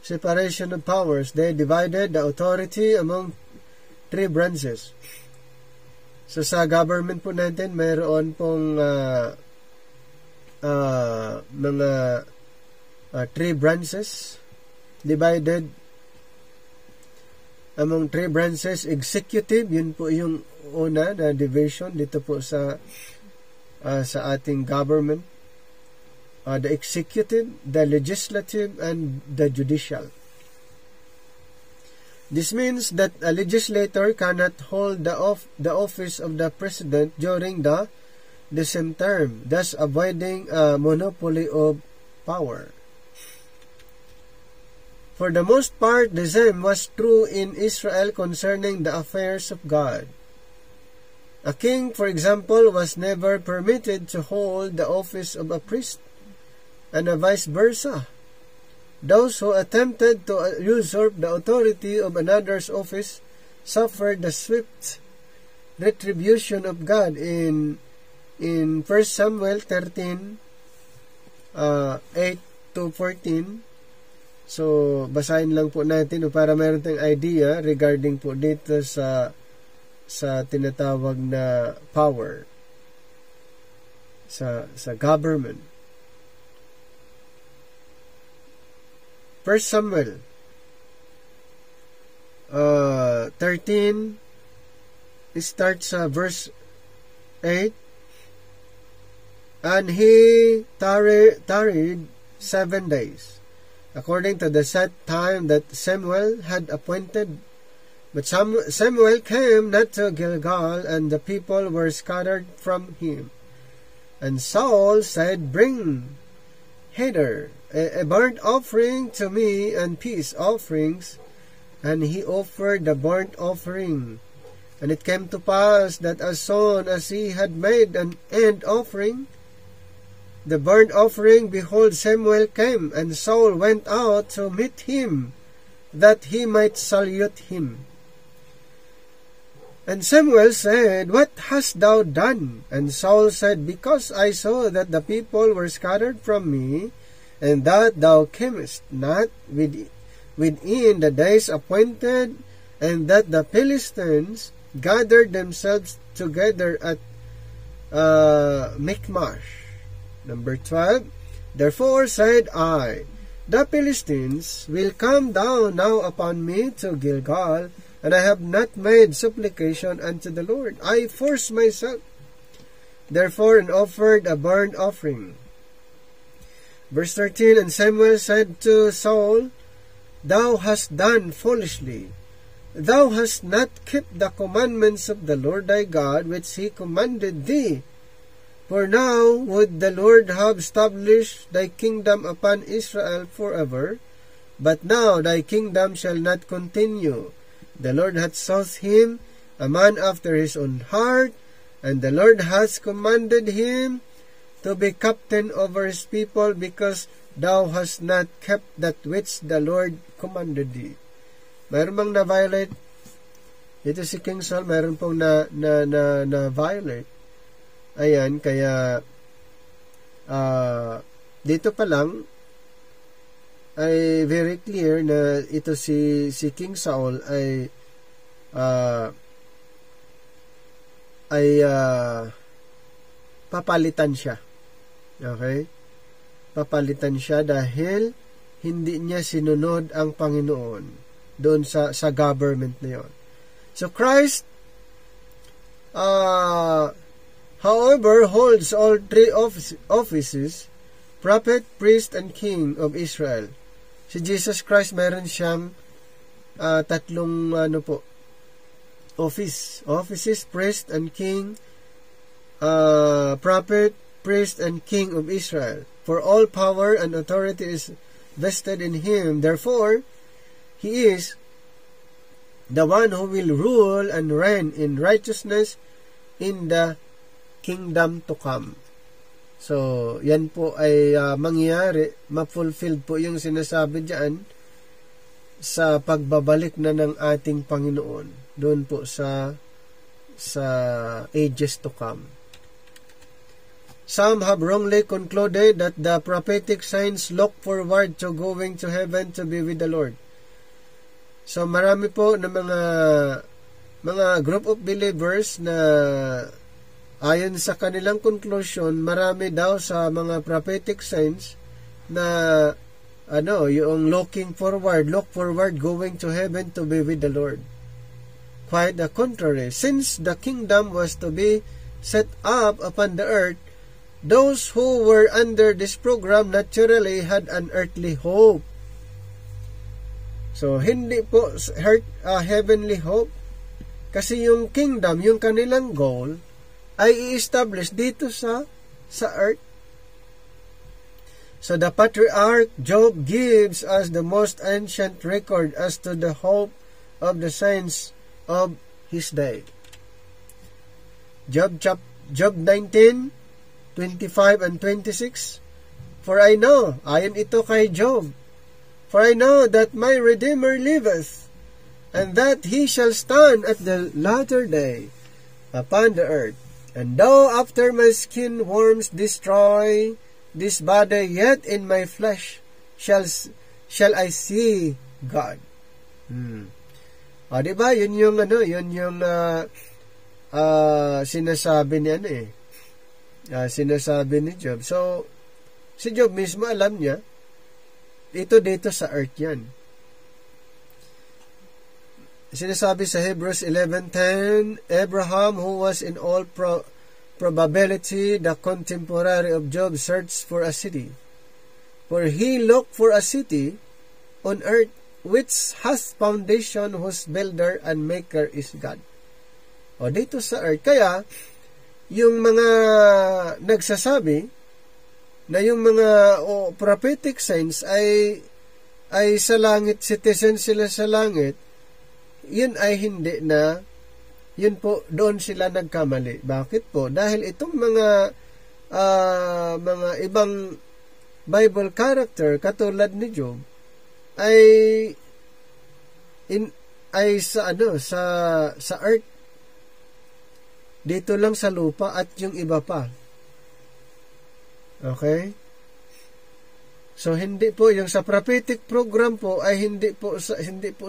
A: separation of powers. They divided the authority among three branches. So sa government po natin, mayroon pong mga three branches divided among three branches. Executive, yun po yung una na division dito po sa ating government. The executive, the legislative, and the judicial. This means that a legislator cannot hold the office of the president during the same term, thus avoiding a monopoly of power. For the most part, the same was true in Israel concerning the affairs of God. A king, for example, was never permitted to hold the office of a priest, and vice versa. Those who attempted to usurp the authority of another's office suffered the swift retribution of God in 1 Samuel 13, 8 to 14. So, basahin lang po natin para meron tayong idea regarding po dito sa tinatawag na power. sa government. 1 Samuel 13 starts sa verse 8. And he tarried 7 days, according to the set time that Samuel had appointed. But Samuel came not to Gilgal, and the people were scattered from him. And Saul said, Bring hither a burnt offering to me, and peace offerings. And he offered the burnt offering. And it came to pass that as soon as he had made an end offering, the burnt offering, behold, Samuel came, and Saul went out to meet him, that he might salute him. And Samuel said, What hast thou done? And Saul said, Because I saw that the people were scattered from me, and that thou camest not within the days appointed, and that the Philistines gathered themselves together at Michmash. Number 12, Therefore said I, The Philistines will come down now upon me to Gilgal, and I have not made supplication unto the Lord. I forced myself, therefore, and offered a burnt offering. Verse 13, And Samuel said to Saul, Thou hast done foolishly. Thou hast not kept the commandments of the Lord thy God, which he commanded thee. For now would the Lord have established thy kingdom upon Israel forever, but now thy kingdom shall not continue. The Lord hath sought him, a man after his own heart, and the Lord hath commanded him to be captain over his people, because thou hast not kept that which the Lord commanded thee. Mayroon bang na-violate? Ito si King Saul, mayroon pong na-violate. Ayan, kaya dito pa lang ay very clear na ito si King Saul ay papalitan siya. Okay? Papalitan siya dahil hindi niya sinunod ang Panginoon doon sa government na yon. So Christ however holds all three offices: prophet, priest, and king of Israel. Si Jesus Christ meron siyang tatlong offices: priest and king, prophet, priest, and king of Israel. For all power and authority is vested in him. Therefore, he is the one who will rule and reign in righteousness in the kingdom to come. So, yan po ay mangyayari, ma-fulfilled po yung sinasabi diyan sa pagbabalik na ng ating Panginoon doon po sa ages to come. Some have wrongly concluded that the prophetic signs look forward to going to heaven to be with the Lord. So, marami po na mga group of believers na ayon sa kanilang conclusion, marami daw sa mga prophetic signs na yung look forward going to heaven to be with the Lord. Quite the contrary. Since the kingdom was to be set up upon the earth, those who were under this program naturally had an earthly hope. So, hindi po heavenly hope. Kasi yung kingdom, yung kanilang goal, ay i-establish dito sa earth. So, the patriarch Job gives us the most ancient record as to the hope of the saints of his day. Job 19, 25 and 26. For I know, ayon ito kay Job, for I know that my Redeemer liveth, and that he shall stand at the latter day upon the earth. And though after my skin worms destroy this body, yet in my flesh shall I see God. Diba? Yun yung sinasabi ni sinasabi ni Job. So, si Job mismo alam niya, ito dito sa earth yan. Sinasabi sa Hebrews 11:10, Abraham, who was in all probability the contemporary of Job, searched for a city. For he looked for a city on earth which has foundation, whose builder and maker is God. O dito sa earth. Kaya, yung mga nagsasabi na yung mga prophetic signs ay sa langit, citizen sila sa langit, yun ay hindi na, yun po, doon sila nagkamali. Bakit po? Dahil itong mga ibang Bible character katulad ni Job ay sa earth, dito lang sa lupa, at yung iba pa. Okay? So hindi po yung sa prophetic program po ay hindi po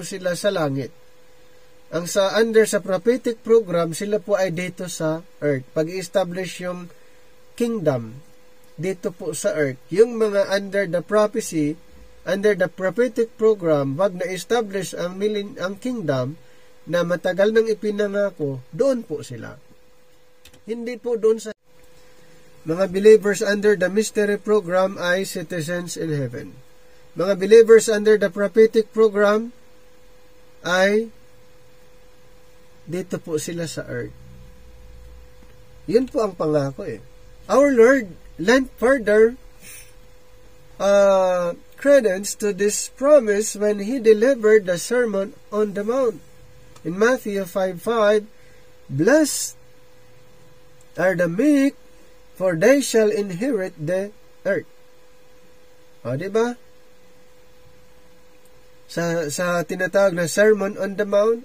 A: sila sa langit. Ang under sa prophetic program, sila po ay dito sa earth. Pag-i-establish yung kingdom dito po sa earth. Yung mga under the prophecy, under the prophetic program, wag na-establish ang kingdom na matagal nang ipinangako, doon po sila. Hindi po doon sa mga believers under the mystery program ay citizens in heaven. Mga believers under the prophetic program ay dito po sila sa earth. Yun po ang pangako eh. Our Lord lent further credence to this promise when He delivered the Sermon on the Mount. In Matthew 5:5, Blessed are the meek, for they shall inherit the earth. O, diba? Sa tinatawag na Sermon on the Mount,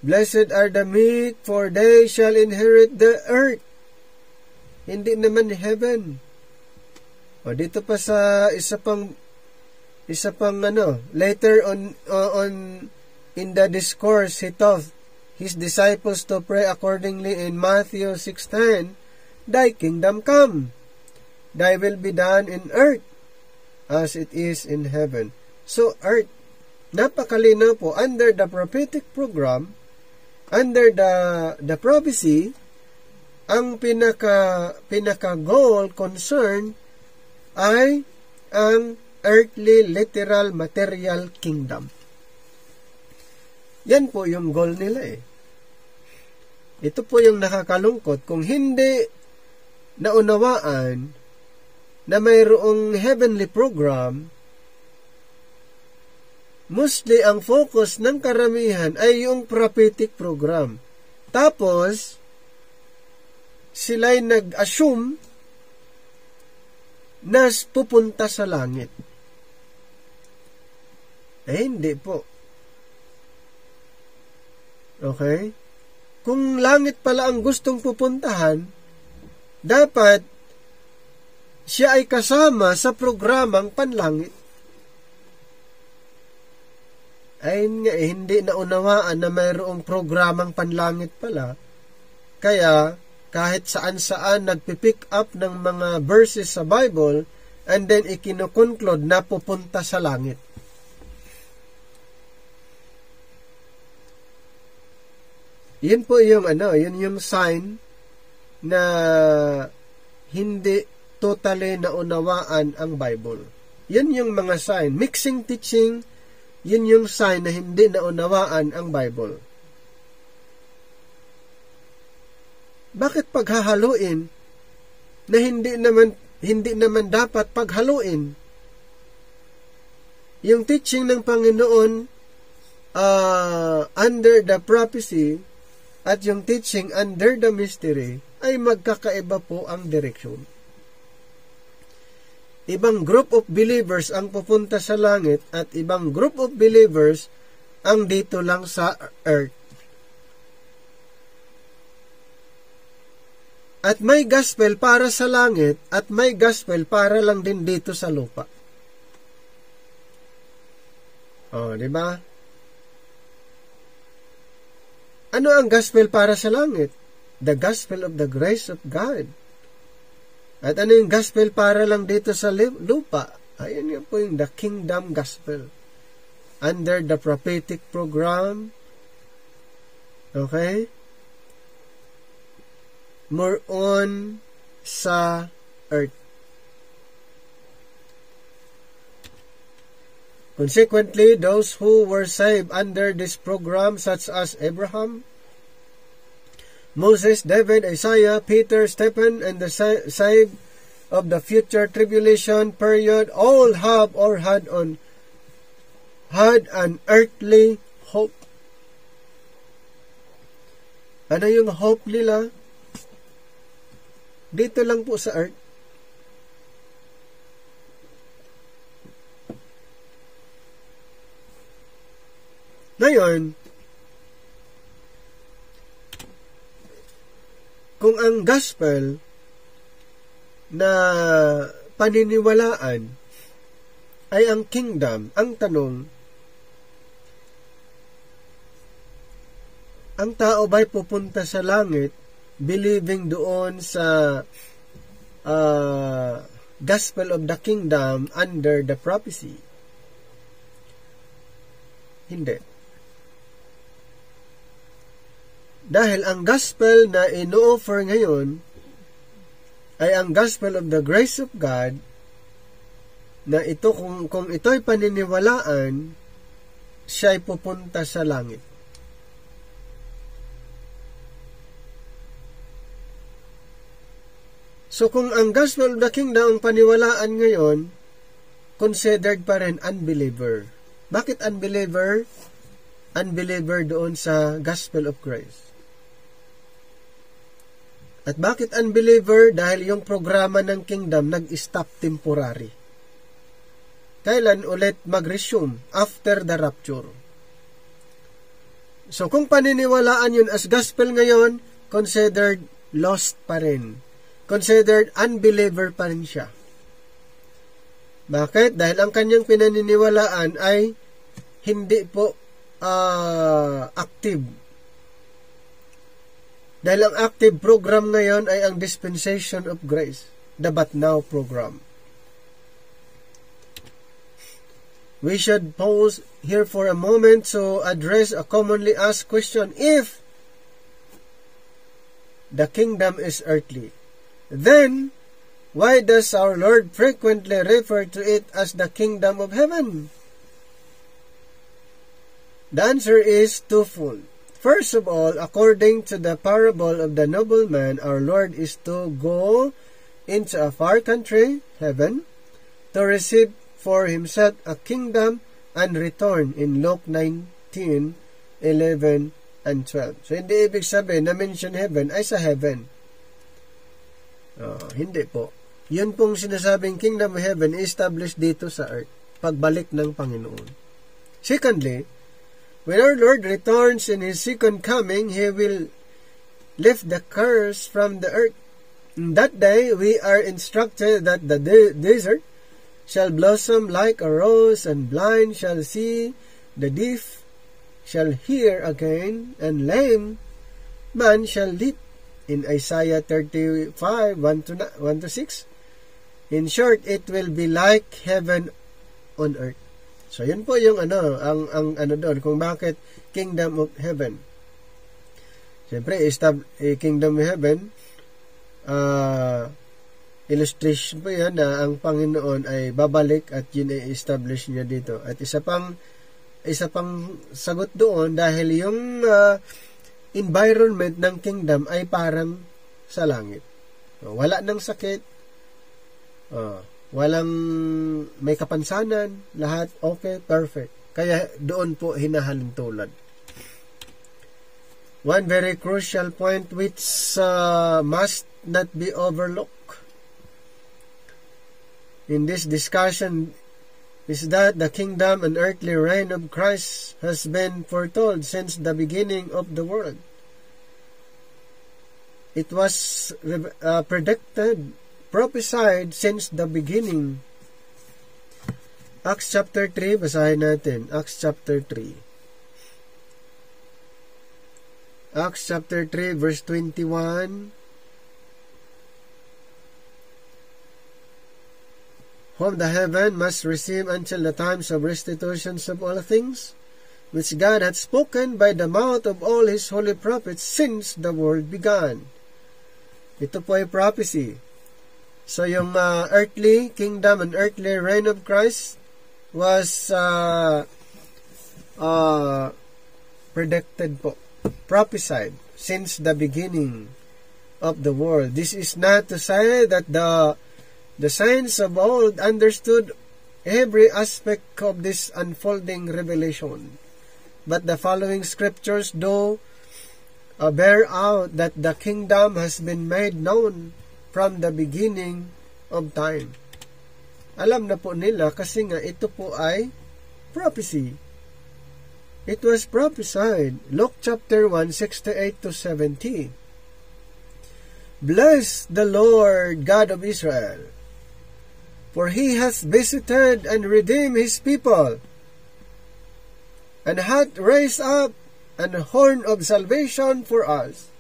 A: Blessed are the meek, for they shall inherit the earth. Hindi naman heaven. O, dito pa sa isa pang later on in the discourse, He taught His disciples to pray accordingly in Matthew 6:10, Thy kingdom come, Thy will be done in earth as it is in heaven. So earth, napakalinaw po, under the prophetic program, under the prophecy, ang pinaka goal, concern ay ang earthly, literal, material kingdom. Yan po yung goal nila eh. Ito po yung nakakalungkot. Kung hindi naunawaan na mayroong heavenly program, mostly ang focus ng karamihan ay yung prophetic program. Tapos, sila'y nag-assume na pupunta sa langit. Hindi po. Okay? Kung langit pala ang gustong pupuntahan, dapat siya ay kasama sa programang panlangit. Ayun nga, hindi naunawaan na mayroong programang panlangit pala. Kaya, kahit saan-saan nagpipick up ng mga verses sa Bible, and then ikinukonclude na pupunta sa langit. Yun po yung yun yung sign na hindi totally naunawaan ang Bible. Yun yung mga sign. Mixing teaching, yun yung sign na hindi naunawaan ang Bible. Bakit paghahaluin na hindi naman dapat paghaluin? Yung teaching ng Panginoon under the prophecy at yung teaching under the mystery ay magkakaiba po ang direksyon. Ibang group of believers ang pupunta sa langit at ibang group of believers ang dito lang sa earth. At may gospel para sa langit at may gospel para lang din dito sa lupa. Di ba? Ano ang gospel para sa langit? The gospel of the grace of God. At ano yung gospel para lang dito sa lupa? Ayun yun po yung the kingdom gospel. Under the prophetic program. Okay? More on sa earth. Consequently, those who were saved under this program, such as Abraham, Moses, David, Isaiah, Peter, Stephen, and the saved of the future tribulation period, all have or had an earthly hope. Ano yung hope nila? Dito lang po sa earth. Ngayon, kung ang gospel na paniniwalaan ay ang kingdom, ang tanong, ang tao ba'y pupunta sa langit believing doon sa gospel of the kingdom under the prophecy? Hindi. Dahil ang gospel na ino-offer ngayon ay ang gospel of the grace of God, na ito kung ito'y paniniwalaan, siya'y pupunta sa langit. So kung ang gospel of the kingdom ang paniwalaan ngayon, considered pa rin unbeliever. Bakit unbeliever? Unbeliever doon sa gospel of grace. At bakit unbeliever? Dahil yung programa ng kingdom nag-stop temporary. Kailan ulit mag-resume? After the rapture. So kung paniniwalaan yun as gospel ngayon, considered lost pa rin. Considered unbeliever pa rin siya. Bakit? Dahil ang kanyang pinaniniwalaan ay hindi po active. Dahil ang active program ngayon ay ang dispensation of grace, the But Now program. We should pause here for a moment to address a commonly asked question. If the kingdom is earthly, then why does our Lord frequently refer to it as the kingdom of heaven? The answer is twofold. First of all, according to the parable of the nobleman, our Lord is to go into a far country, heaven, to receive for himself a kingdom and return in Luke 19:11 and 12. So, hindi ibig sabihin na mention heaven ay sa heaven. Hindi po. Yun pong sinasabing kingdom of heaven established dito sa earth, pagbalik ng Panginoon. Secondly, when our Lord returns in His second coming, He will lift the curse from the earth. In that day, we are instructed that the desert shall blossom like a rose, and blind shall see, the deaf shall hear again, and lame man shall leap. In Isaiah 35, 1-6. In short, it will be like heaven on earth. So, yun po yung ang doon, kung bakit kingdom of heaven. Siyempre, kingdom of heaven, illustration po yan na ang Panginoon ay babalik at yun ay establish niya dito. At isa pang sagot doon, dahil yung environment ng kingdom ay parang sa langit. Wala ng sakit, walang may kapansanan, lahat okay, perfect. Kaya doon po hinahalintulad. One very crucial point which must not be overlooked in this discussion is that the kingdom and earthly reign of Christ has been foretold since the beginning of the world. It was predicted, prophesied since the beginning. Acts chapter 3, basahin natin. Acts chapter 3. Acts chapter 3, verse 21 whom the heaven must receive until the times of restitutions of all things, which God hath spoken by the mouth of all His holy prophets since the world began. Ito po ay prophecy. So yung earthly kingdom and earthly reign of Christ was predicted po, prophesied since the beginning of the world. This is not to say that the saints of old understood every aspect of this unfolding revelation. But the following scriptures do bear out that the kingdom has been made known from the beginning of time. Alam na po nila kasi nga ito po ay prophecy. It was prophesied. Luke chapter 1, 68 to 70. Bless the Lord God of Israel, for He hath visited and redeemed His people, and hath raised up an horn of salvation for us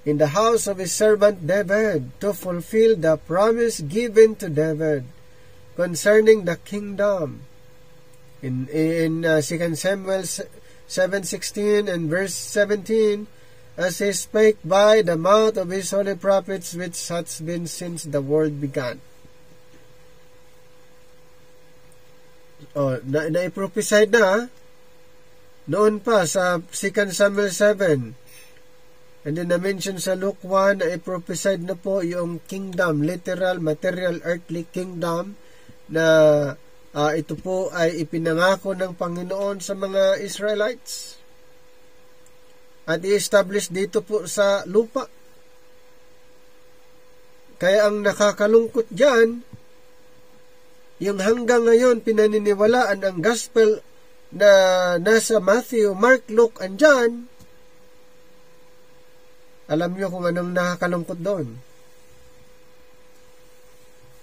A: in the house of His servant David, to fulfill the promise given to David concerning the kingdom. In 2 Samuel 7:16 and verse 17, as He spake by the mouth of His holy prophets, which hath been since the world began. Na-prophesied na noon pa sa 2 Samuel 7. And then na-mention sa Luke 1 na i-prophesied na po yung kingdom, literal, material, earthly kingdom na ito po ay ipinangako ng Panginoon sa mga Israelites at i-establish dito po sa lupa. Kaya ang nakakalungkot dyan, yung hanggang ngayon pinaniniwalaan ang gospel na nasa Matthew, Mark, Luke, and John. Alam nyo kung anong nakakalungkot doon?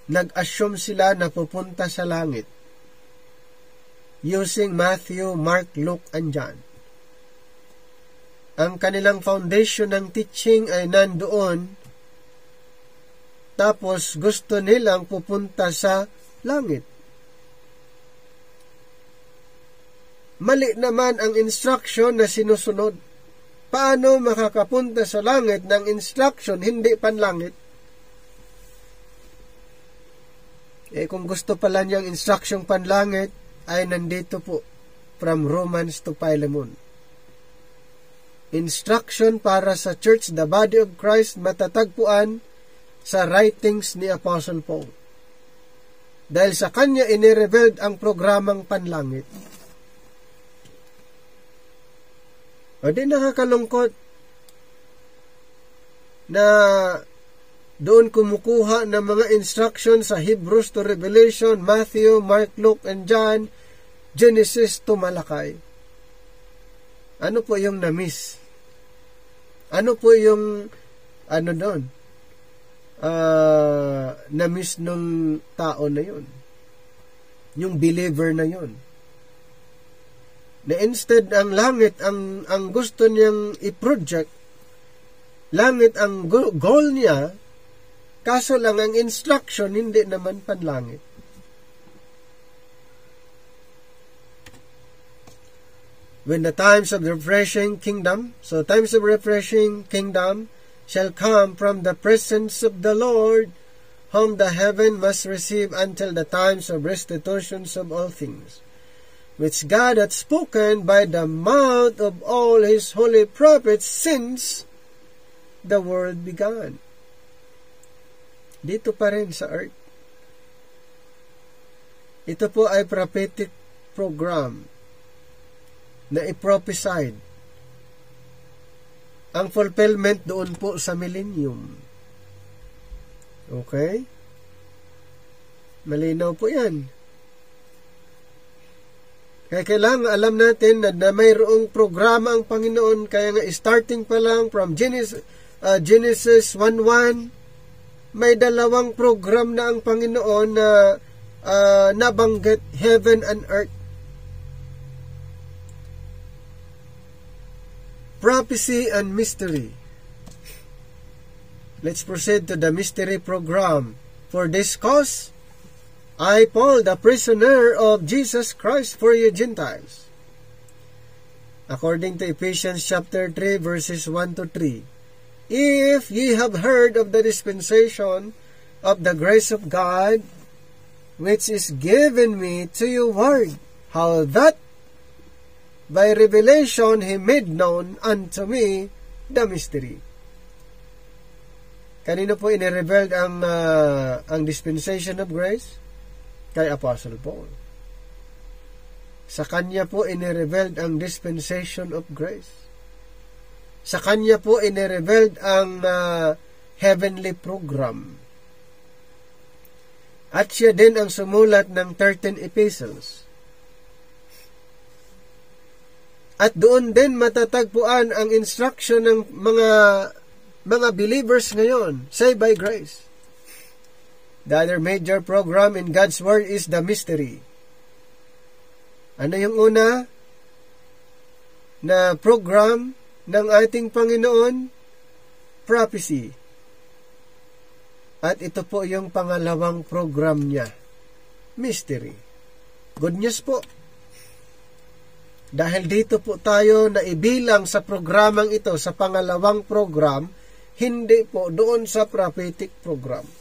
A: Nag-assume sila na pupunta sa langit using Matthew, Mark, Luke, and John. Ang kanilang foundation ng teaching ay nandoon, tapos gusto nilang pupunta sa langit. Mali naman ang instruction na sinusunod. Paano makakapunta sa langit ng instruction hindi panlangit? Kung gusto pala niyang instruction panlangit, ay nandito po, from Romans to Philemon. Instruction para sa church, the body of Christ, matatagpuan sa writings ni Apostle Paul. Dahil sa kanya inirevealed ang programang panlangit. O di nakakalungkot na doon kumukuha ng mga instructions sa Hebrews to Revelation, Matthew, Mark, Luke, and John, Genesis to Malakay. Ano po yung na-miss? Ano po yung doon? Na-miss nung tao na yun? Yung believer na yun? Na instead ang langit ang gusto niyang i-project, langit ang goal niya, kaso lang ang instruction hindi naman panlangit. When the times of the refreshing kingdom, so times of refreshing kingdom shall come from the presence of the Lord, whom the heaven must receive until the times of restitutions of all things, which God hath spoken by the mouth of all His holy prophets since the world began. Dito pa rin sa earth. Ito po ay prophetic program na i-prophesied. Ang fulfillment doon po sa millennium. Okay? Malinaw po yan. Kaya kailangan alam natin na mayroong programa ang Panginoon, kaya nga starting pa lang from Genesis 1:1, may dalawang program na ang Panginoon na nabanggit, heaven and earth. Prophecy and mystery. Let's proceed to the mystery program. For this cause, I, Paul, the prisoner of Jesus Christ for you Gentiles. According to Ephesians chapter 3, verses 1 to 3. If ye have heard of the dispensation of the grace of God, which is given me to your word, how that by revelation he made known unto me the mystery. Kanino po inirevealed ang dispensation of grace? Kay Apostle Paul. Sa kanya po inirevealed ang dispensation of grace. Sa kanya po inirevealed ang heavenly program. At siya din ang sumulat ng 13 epistles. At doon din matatagpuan ang instruction ng mga believers ngayon, saved by grace. The other major program in God's Word is the mystery. Ano yung una na program ng ating Panginoon? Prophecy. At ito po yung pangalawang program niya, mystery. Good news po. Dahil dito po tayo na ibilang sa programang ito, sa pangalawang program, hindi po doon sa prophetic program.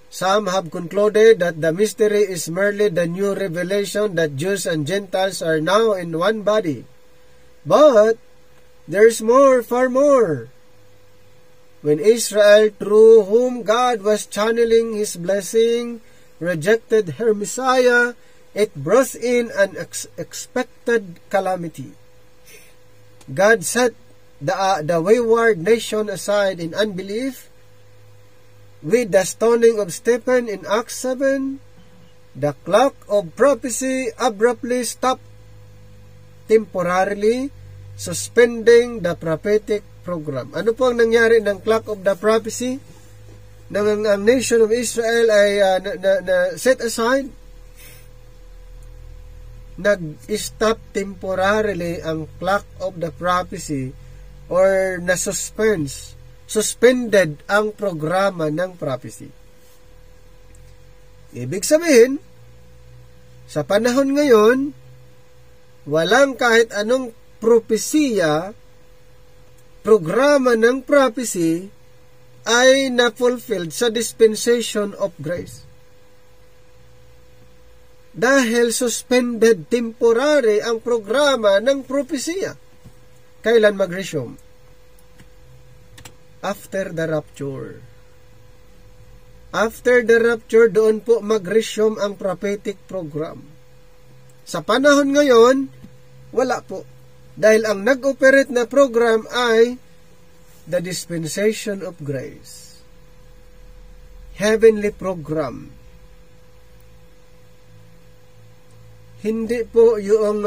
A: Some have concluded that the mystery is merely the new revelation that Jews and Gentiles are now in one body. But there's more, far more. When Israel, through whom God was channeling His blessing, rejected her Messiah, it brought in an expected calamity. God set the wayward nation aside in unbelief. With the stoning of Stephen in Acts 7, the clock of prophecy abruptly stopped, temporarily suspending the prophetic program. Ano po ang nangyari ng clock of the prophecy? Nang ang nation of Israel ay set aside, nag-stop temporarily ang clock of the prophecy or suspended ang programa ng prophecy. Ibig sabihin, sa panahon ngayon, walang kahit anong propesiya, programa ng prophecy ay na-fulfilled sa dispensation of grace. Dahil suspended temporary ang programa ng propesiya. Kailan mag-resume? After the rapture. After the rapture, doon po mag-resume ang prophetic program. Sa panahon ngayon, wala po. Dahil ang nag-operate na program ay the dispensation of grace. Heavenly program. Hindi po yung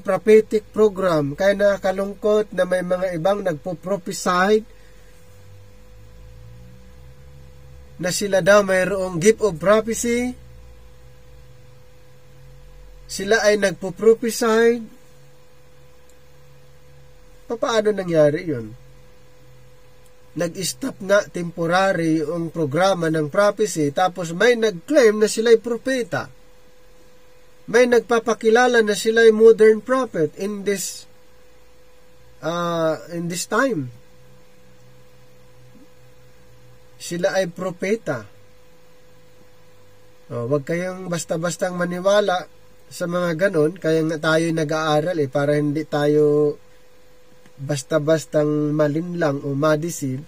A: prophetic program. Kaya nakakalungkot na may mga ibang nagpo-prophesy na sila daw mayroong gift of prophecy. Sila ay nagpo-prophesy. Paano nangyari yun? Nag-stop nga temporary yung programa ng prophecy, tapos may nag-claim na sila'y propeta. May nagpapakilala na sila'y modern prophet in this time. Sila ay propeta. Wag kayong basta-bastang maniwala sa mga ganon, kaya nga tayo nag-aaral para hindi tayo basta-bastang malinlang o madeceive.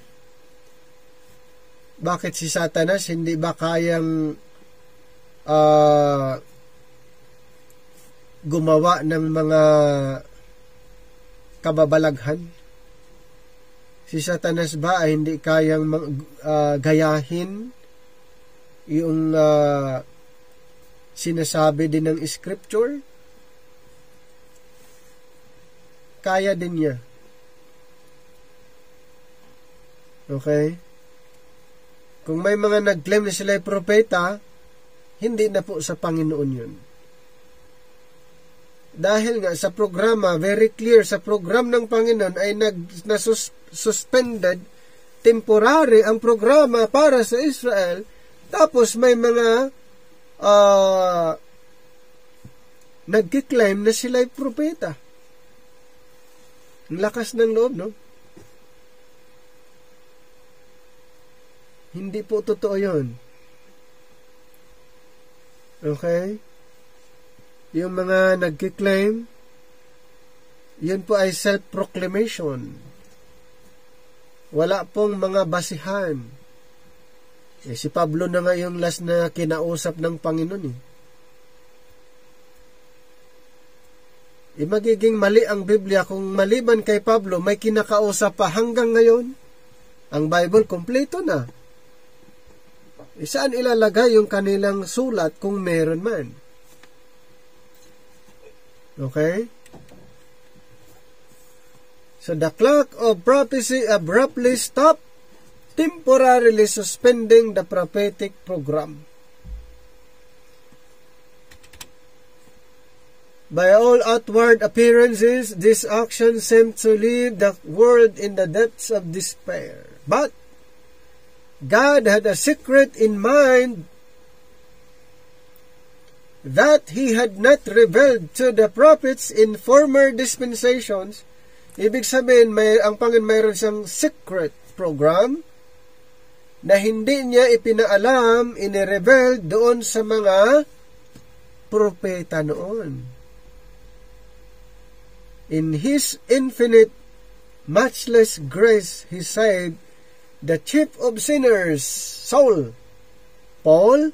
A: Bakit si Satanas hindi ba kayang gumawa ng mga kababalaghan? Si Satanas ba ay hindi kayang gayahin yung sinasabi din ng Scripture? Kaya din niya. Okay? Kung may mga nag-claim na sila ay propeta, hindi na po sa Panginoon yun. Dahil nga sa programa, very clear, sa program ng Panginoon ay suspended temporary ang programa para sa Israel Tapos may mga nagkiklaim na sila'y propeta. Ang lakas ng loob, no? Hindi po totoo yun. Okay? Yung mga nagkiklaim, yun po ay self-proclamation. Wala pong mga basihan. Si Pablo na nga yung last na kinausap ng Panginoon. Magiging mali ang Biblia kung maliban kay Pablo, may kinakausap pa hanggang ngayon. Ang Bible, kompleto na. Saan ilalagay yung kanilang sulat kung meron man? Okay? So the clock of prophecy abruptly stopped, temporarily suspending the prophetic program. By all outward appearances, this action seemed to leave the world in the depths of despair. But God had a secret in mind that He had not revealed to the prophets in former dispensations. Ibig sabihin, ang Panginoon mayroon siyang secret program na hindi niya ipinaalam, inireveal doon sa mga propeta noon. In His infinite, matchless grace, He saved the chief of sinners, Saul, Paul,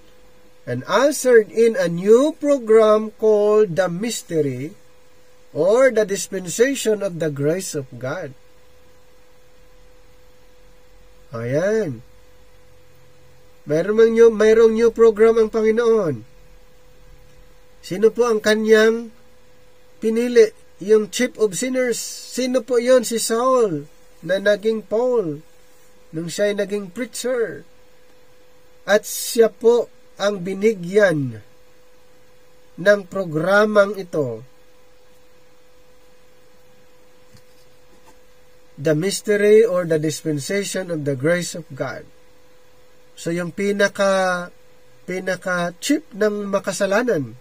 A: and ushered in a new program called the mystery or the dispensation of the grace of God. Ayan. Mayroong new program ang Panginoon. Sino po ang kanyang pinili? Yung chief of sinners. Sino po yon? Si Saul na naging Paul nung siya'y naging preacher. At siya po ang binigyan ng programang ito. The mystery or the dispensation of the grace of God. So yung pinaka-chief ng makasalanan.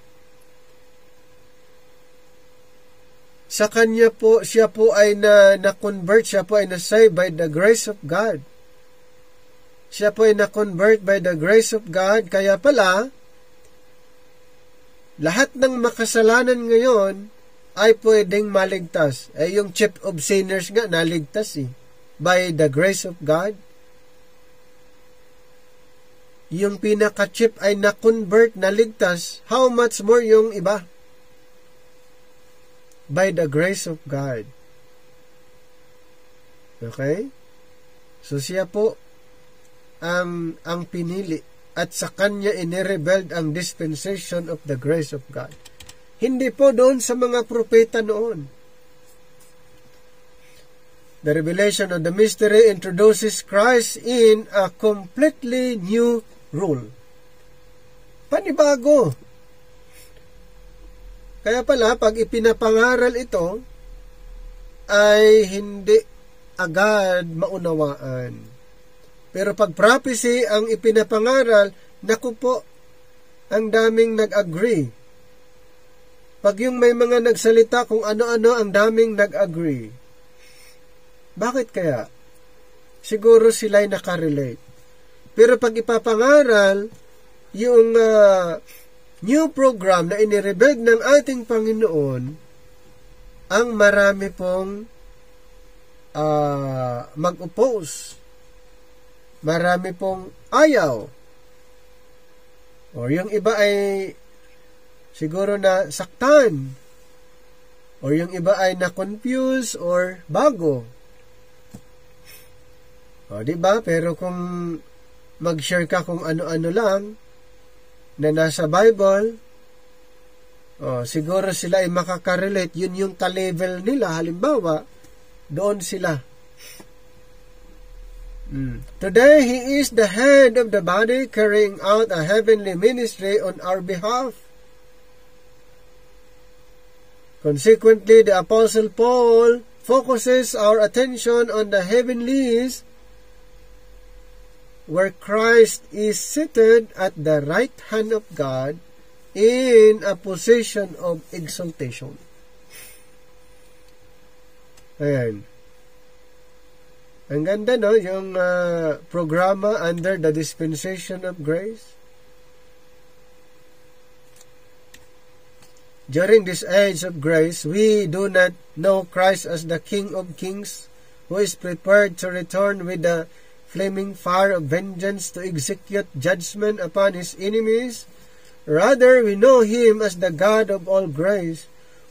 A: Sa kanya po, siya po ay na-convert, siya po ay na-save by the grace of God. Siya po ay na-convert by the grace of God. Kaya pala, lahat ng makasalanan ngayon ay pwedeng maligtas. Yung chief of sinners nga, naligtas by the grace of God. Yung pinaka-chief ay na-convert, naligtas. How much more yung iba? By the grace of God. Okay? So siya po ang pinili at sa kanya inirebelled ang dispensation of the grace of God. Hindi po doon sa mga propeta noon. The revelation of the mystery introduces Christ in a completely new rule. Panibago. Kaya pala, pag ipinapangaral ito, ay hindi agad maunawaan. Pero pag prophecy ang ipinapangaral, naku po, ang daming nag-agree. Pag yung may mga nagsalita kung ano-ano, ang daming nag-agree. Bakit kaya? Siguro sila'y nakarelate. Pero pag ipapangaral, yung new program na inirebel ng ating Panginoon, ang marami pong mag-oppose. Marami pong ayaw. O yung iba ay siguro na saktan. O yung iba ay na-confuse or bago. O diba? Pero kung mag-share ka kung ano-ano lang na nasa Bible, siguro sila ay makakarelate. Yun yung ka-level nila. Halimbawa, doon sila. Today, He is the head of the body, carrying out a heavenly ministry on our behalf. Consequently, the Apostle Paul focuses our attention on the heavenlies where Christ is seated at the right hand of God in a position of exaltation. Ayan. Ang ganda, no? Yung programa under the dispensation of grace. During this age of grace, we do not know Christ as the King of Kings, who is prepared to return with the flaming fire of vengeance to execute judgment upon his enemies. Rather, we know him as the God of all grace,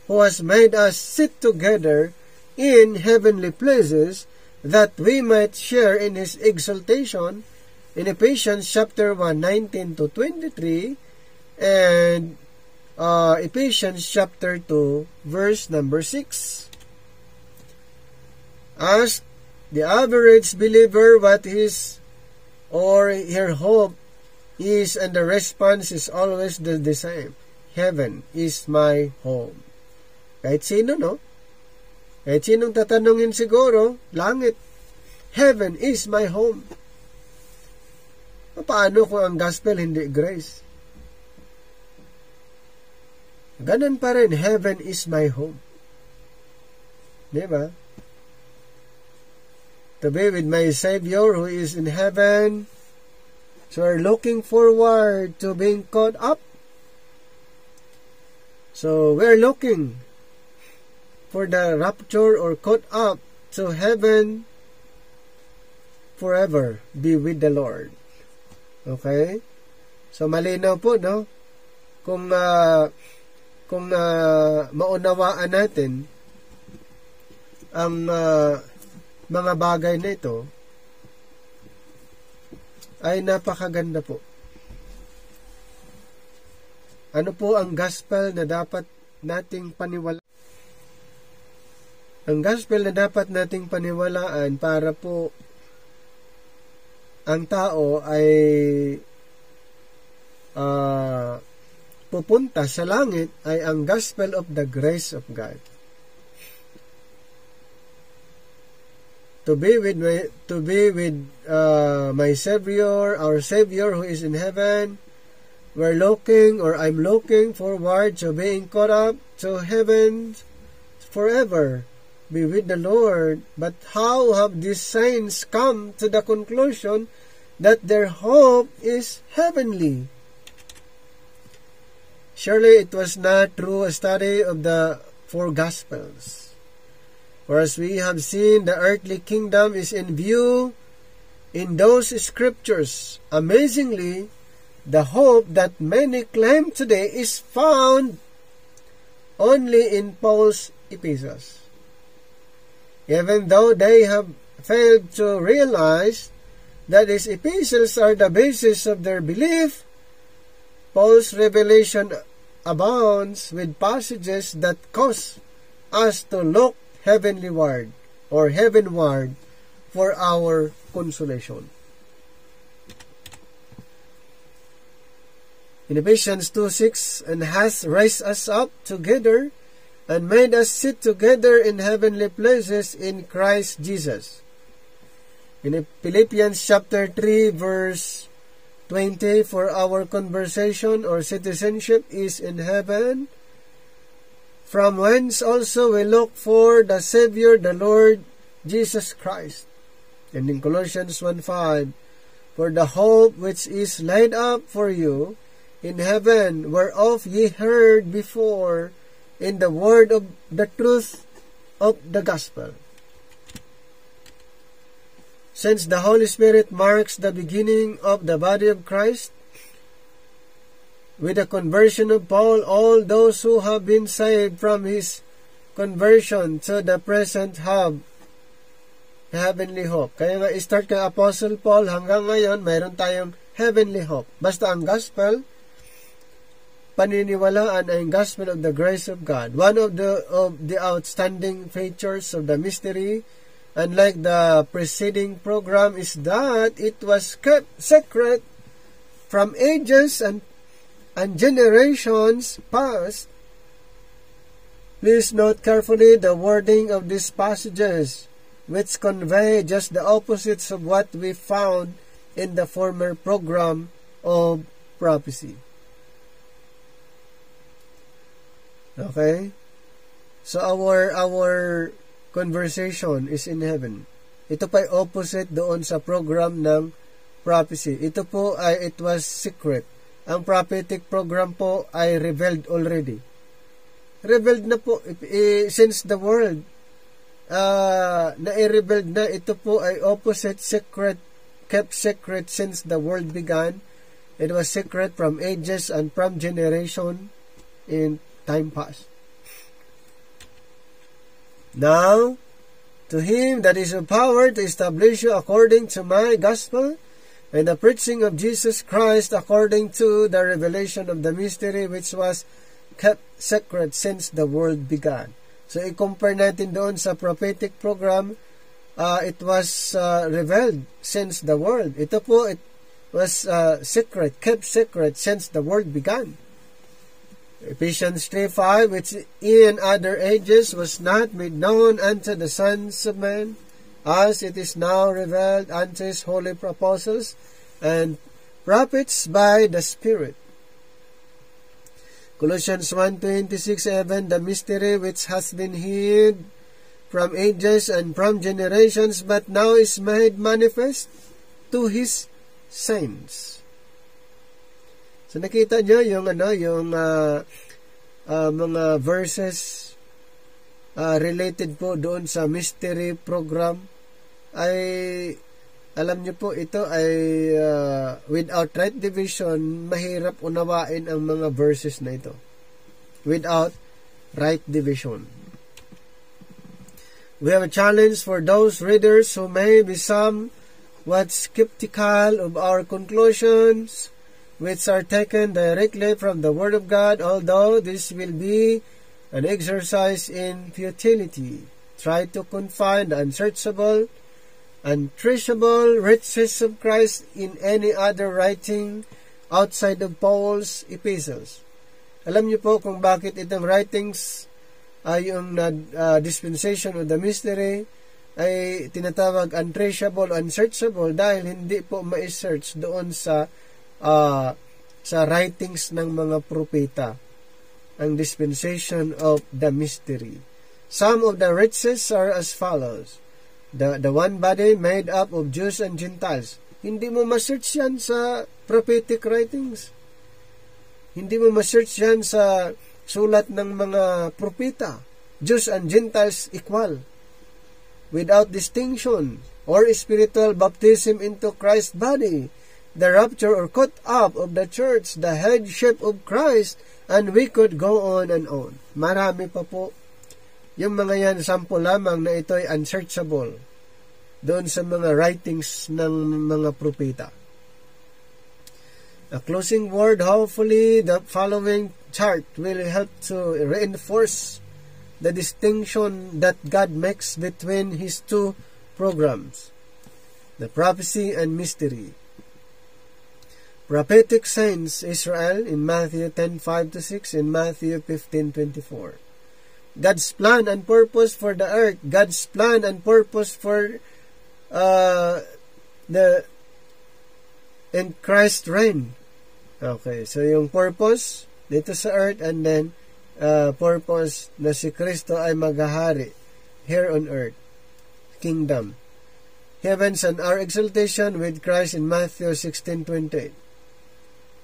A: who has made us sit together in heavenly places, that we might share in his exaltation, in Ephesians chapter 1, 19 to 23, and Ephesians chapter 2, verse number 6. Ask the average believer what his or her hope is, and the response is always the same. Heaven is my home. Kahit sino, no? Kahit sinong tatanungin siguro, langit. Heaven is my home. Paano kung ang gospel hindi grace? Ganun pa rin, heaven is my home. Diba? To be with my Savior who is in heaven. So we're looking forward to being caught up. So we're looking for the rapture or caught up to heaven forever, be with the Lord. Okay? So malinaw po, no? Kung maunawaan natin ang mga bagay na ito, ay napakaganda po. Ano po ang gospel na dapat nating paniwalaan? Ang gospel na dapat nating paniwalaan para po ang tao ay pupunta sa langit ay ang gospel of the grace of God. To be with my Savior, our Savior who is in heaven. We're looking, or I'm looking forward to being caught up to heaven forever, be with the Lord. But how have these saints come to the conclusion that their hope is heavenly? Surely it was not through a study of the four Gospels. For as we have seen, the earthly kingdom is in view in those scriptures. Amazingly, the hope that many claim today is found only in Paul's epistles. Even though they have failed to realize that his epistles are the basis of their belief, Paul's revelation abounds with passages that cause us to look heavenward for our consolation. In Ephesians 2:6, and has raised us up together and made us sit together in heavenly places in Christ Jesus. In Philippians chapter 3 verse 20, for our conversation or citizenship is in heaven, from whence also we look for the Savior, the Lord Jesus Christ. And in Colossians 1:5, for the hope which is laid up for you in heaven, whereof ye heard before in the word of the truth of the gospel. Since the Holy Spirit marks the beginning of the body of Christ, with the conversion of Paul, all those who have been saved from his conversion to the present have heavenly hope. Kaya nga, start kay Apostle Paul, hanggang ngayon, mayroon tayong heavenly hope. Basta ang gospel, paniniwalaan ay ang gospel of the grace of God. One of the outstanding features of the mystery, unlike the preceding program, is that it was kept secret from ages and generations past. Please note carefully the wording of these passages, which convey just the opposites of what we found in the former program of prophecy. Okay? So our conversation is in heaven. Ito pa ay opposite doon sa program ng prophecy. Ito po ay it was secret. Ang prophetic program po ay revealed already. Revealed na po since the world na-revealed na. Ito po ay opposite, secret, kept secret since the world began. It was secret from ages and from generation in time past. Now, to him that is of power to establish you according to my gospel and the preaching of Jesus Christ according to the revelation of the mystery which was kept secret since the world began. So, i-compare natin doon sa prophetic program, it was revealed since the world. Ito po, it was secret, kept secret since the world began. Ephesians 3:5, which in other ages was not made known unto the sons of men, as it is now revealed unto his holy apostles and prophets by the Spirit. Colossians 1:26, the mystery which has been hid from ages and from generations, but now is made manifest to his saints. So nakita nyo yung mga verses related po doon sa mystery program, ay alam nyo po ito ay without right division, mahirap unawain ang mga verses na ito. Without right division. We have a challenge for those readers who may be somewhat skeptical of our conclusions, which are taken directly from the Word of God, although this will be an exercise in futility. Try to confine the unsearchable, untraceable riches of Christ in any other writing outside of Paul's epistles. Alam niyo po kung bakit itong writings ay yung dispensation of the mystery ay tinatawag untraceable, unsearchable, dahil hindi po ma-search doon sa writings ng mga propeta ang dispensation of the mystery. Some of the riches are as follows. The one body made up of Jews and Gentiles. Hindi mo ma-search yan sa prophetic writings. Hindi mo ma-search yan sa sulat ng mga propeta. Jews and Gentiles equal, without distinction, or spiritual baptism into Christ's body, the rapture or cut up of the church, the headship of Christ, and we could go on and on. Marami pa po. Yung mga yan, sample lamang na ito ay unsearchable doon sa mga writings ng mga propeta. A closing word, hopefully the following chart will help to reinforce the distinction that God makes between His two programs, the prophecy and mystery. Prophetic signs, Israel, in Matthew 10:5-6, in Matthew 15:24. God's plan and purpose for the earth, God's plan and purpose for in Christ's reign. Okay, so yung purpose dito sa earth, and then purpose na si Kristo ay maghahari here on earth, kingdom. Heavens and our exaltation with Christ in Matthew 16:28.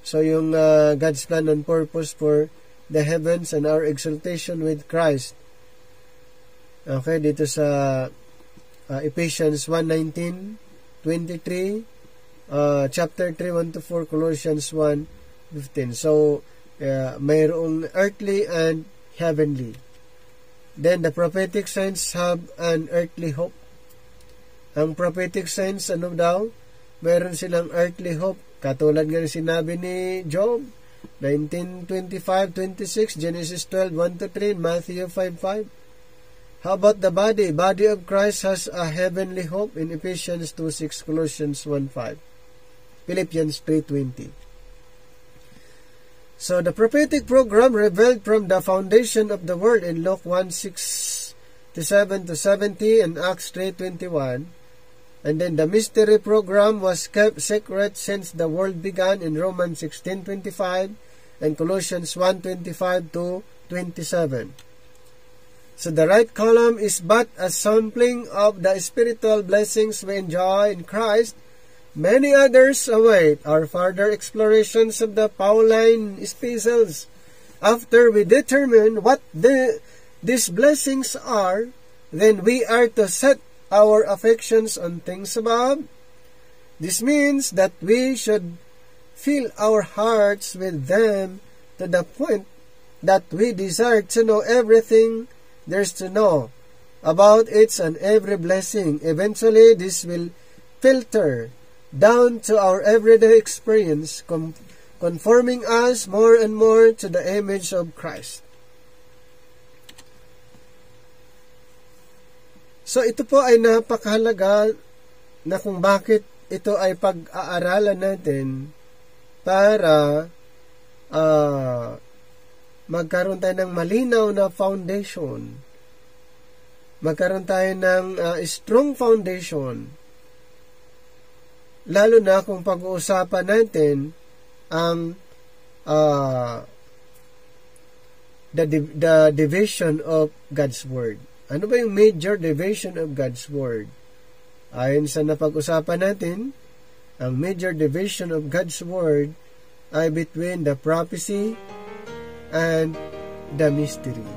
A: So yung God's plan and purpose for the heavens and our exaltation with Christ. Okay, dito sa Ephesians 1:19-23, chapter 3:1-4, Colossians 1:15. So, mayroong earthly and heavenly. Then, the prophetic signs have an earthly hope. Ang prophetic signs, ano daw? Mayroon silang earthly hope. Katulad nga sinabi ni Job, 19:25-26, Genesis 12:1-3, Matthew 5:5. How about the body? Body of Christ has a heavenly hope in Ephesians 2:6, Colossians 1:5, Philippians 3:20. So the prophetic program revealed from the foundation of the world in Luke 1:6-7-70 and Acts 3:21, And then the mystery program was kept secret since the world began in Romans 16:25 and Colossians 1:25 to 27. So the right column is but a sampling of the spiritual blessings we enjoy in Christ. Many others await our further explorations of the Pauline epistles. After we determine what these blessings are, then we are to set our affections on things above. This means that we should fill our hearts with them to the point that we desire to know everything there's to know about it and every blessing. Eventually, this will filter down to our everyday experience, conforming us more and more to the image of Christ. So ito po ay napakahalaga na kung bakit ito ay pag-aaralan natin para magkaroon tayo ng malinaw na foundation. Magkaroon tayo ng strong foundation. Lalo na kung pag-uusapan natin ang the division of God's Word. Ano ba yung major division of God's Word? Ayon sa napag-usapan natin, ang major division of God's Word ay between the prophecy and the mystery.